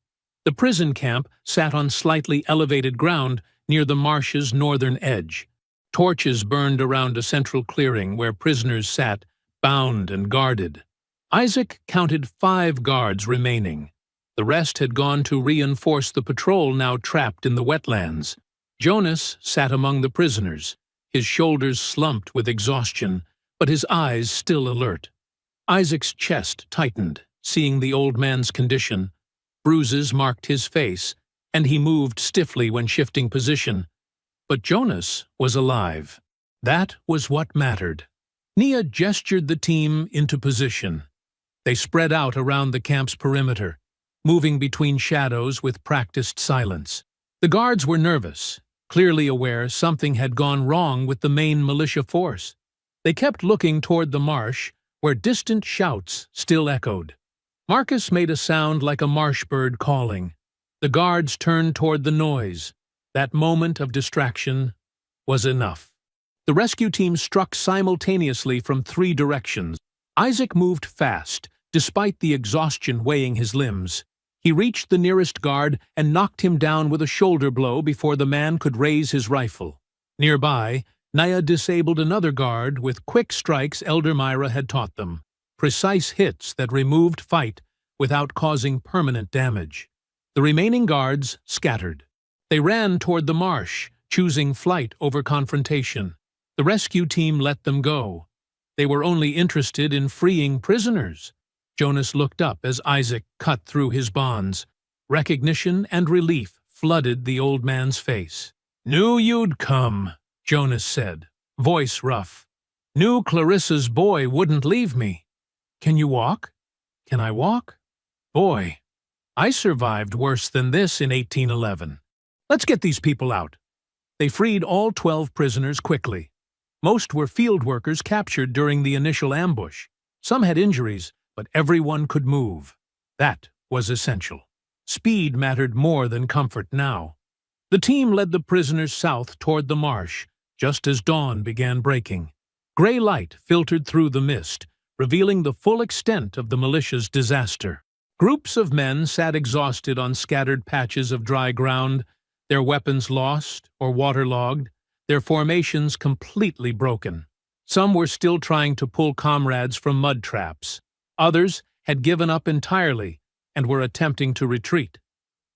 The prison camp sat on slightly elevated ground near the marsh's northern edge. Torches burned around a central clearing where prisoners sat, bound and guarded. Isaac counted 5 guards remaining. The rest had gone to reinforce the patrol now trapped in the wetlands. Jonas sat among the prisoners, his shoulders slumped with exhaustion, but his eyes still alert. Isaac's chest tightened, seeing the old man's condition. Bruises marked his face, and he moved stiffly when shifting position. But Jonas was alive. That was what mattered. Nia gestured the team into position. They spread out around the camp's perimeter, moving between shadows with practiced silence. The guards were nervous, clearly aware something had gone wrong with the main militia force. They kept looking toward the marsh, where distant shouts still echoed. Marcus made a sound like a marsh bird calling. The guards turned toward the noise. That moment of distraction was enough. The rescue team struck simultaneously from 3 directions. Isaac moved fast, despite the exhaustion weighing his limbs. He reached the nearest guard and knocked him down with a shoulder blow before the man could raise his rifle. Nearby, Nia disabled another guard with quick strikes Elder Myra had taught them. Precise hits that removed fight without causing permanent damage. The remaining guards scattered. They ran toward the marsh, choosing flight over confrontation. The rescue team let them go. They were only interested in freeing prisoners. Jonas looked up as Isaac cut through his bonds. Recognition and relief flooded the old man's face. "Knew you'd come," Jonas said, voice rough. "Knew Clarissa's boy wouldn't leave me." "Can you walk?" "Can I walk?" "Boy, I survived worse than this in 1811. Let's get these people out." They freed all 12 prisoners quickly. Most were field workers captured during the initial ambush. Some had injuries, but everyone could move. That was essential. Speed mattered more than comfort now. The team led the prisoners south toward the marsh, just as dawn began breaking. Gray light filtered through the mist, revealing the full extent of the militia's disaster. Groups of men sat exhausted on scattered patches of dry ground, their weapons lost or waterlogged, their formations completely broken. Some were still trying to pull comrades from mud traps. Others had given up entirely and were attempting to retreat.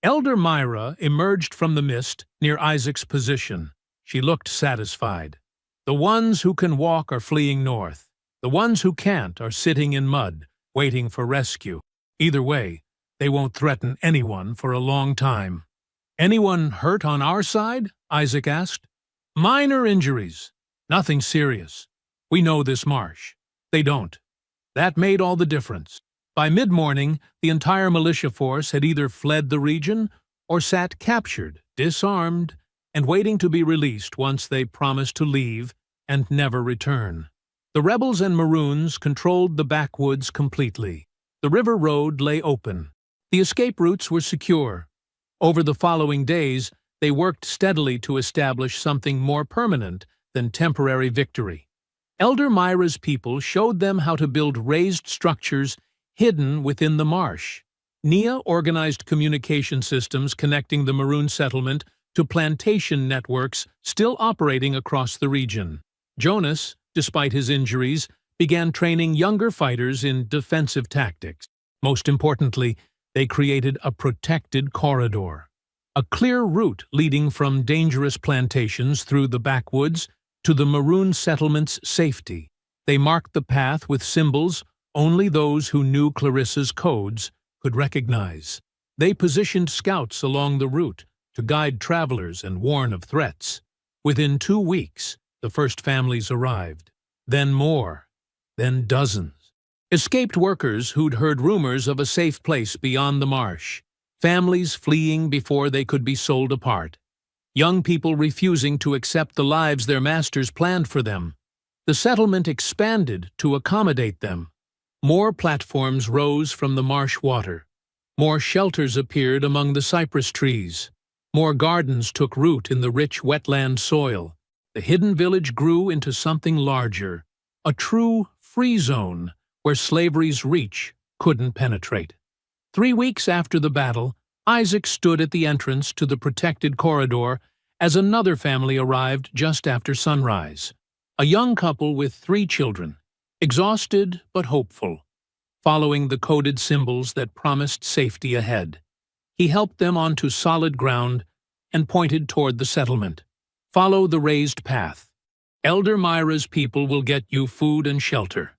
Elder Myra emerged from the mist near Isaac's position. She looked satisfied. The ones who can walk are fleeing north. The ones who can't are sitting in mud, waiting for rescue. Either way, they won't threaten anyone for a long time. Anyone hurt on our side? Isaac asked. Minor injuries. Nothing serious. We know this marsh. They don't. That made all the difference. By mid-morning, the entire militia force had either fled the region or sat captured, disarmed, and waiting to be released once they promised to leave and never return. The rebels and Maroons controlled the backwoods completely. The river road lay open. The escape routes were secure. Over the following days, they worked steadily to establish something more permanent than temporary victory. Elder Myra's people showed them how to build raised structures hidden within the marsh. Nia organized communication systems connecting the Maroon settlement to plantation networks still operating across the region. Jonas, despite his injuries, began training younger fighters in defensive tactics. Most importantly, they created a protected corridor, a clear route leading from dangerous plantations through the backwoods to the Maroon settlement's safety. They marked the path with symbols only those who knew Clarissa's codes could recognize. They positioned scouts along the route to guide travelers and warn of threats. Within 2 weeks, the first families arrived. Then more. Then dozens. Escaped workers who'd heard rumors of a safe place beyond the marsh. Families fleeing before they could be sold apart. Young people refusing to accept the lives their masters planned for them. The settlement expanded to accommodate them. More platforms rose from the marsh water. More shelters appeared among the cypress trees. More gardens took root in the rich wetland soil. The hidden village grew into something larger, a true free zone where slavery's reach couldn't penetrate. 3 weeks after the battle, Isaac stood at the entrance to the protected corridor as another family arrived just after sunrise. A young couple with 3 children, exhausted but hopeful, following the coded symbols that promised safety ahead. He helped them onto solid ground and pointed toward the settlement. Follow the raised path. Elder Myra's people will get you food and shelter.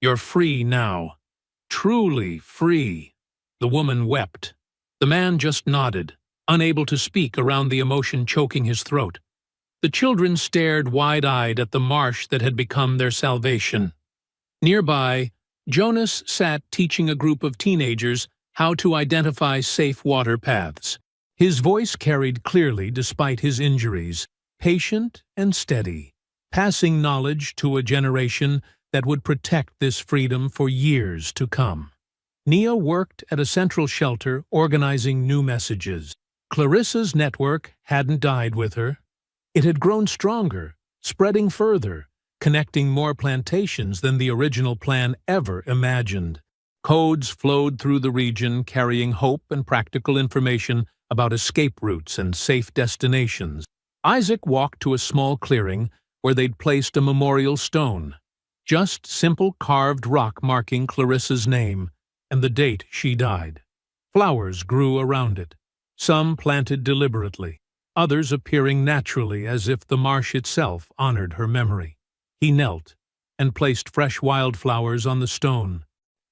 You're free now. Truly free. The woman wept. The man just nodded, unable to speak around the emotion choking his throat. The children stared wide-eyed at the marsh that had become their salvation. Nearby, Jonas sat teaching a group of teenagers how to identify safe water paths. His voice carried clearly despite his injuries, patient and steady, passing knowledge to a generation that would protect this freedom for years to come. Nia worked at a central shelter organizing new messages. Clarissa's network hadn't died with her. It had grown stronger, spreading further, connecting more plantations than the original plan ever imagined. Codes flowed through the region carrying hope and practical information about escape routes and safe destinations. Isaac walked to a small clearing where they'd placed a memorial stone. Just simple carved rock marking Clarissa's name and the date she died. Flowers grew around it, some planted deliberately, others appearing naturally as if the marsh itself honored her memory. He knelt and placed fresh wildflowers on the stone.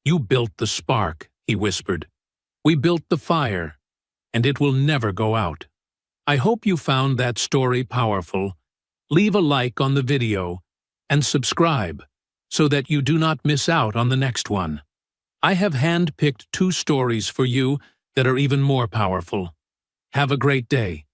"You built the spark," he whispered. "We built the fire, and it will never go out." I hope you found that story powerful. Leave a like on the video and subscribe so that you do not miss out on the next one. I have hand-picked 2 stories for you that are even more powerful. Have a great day.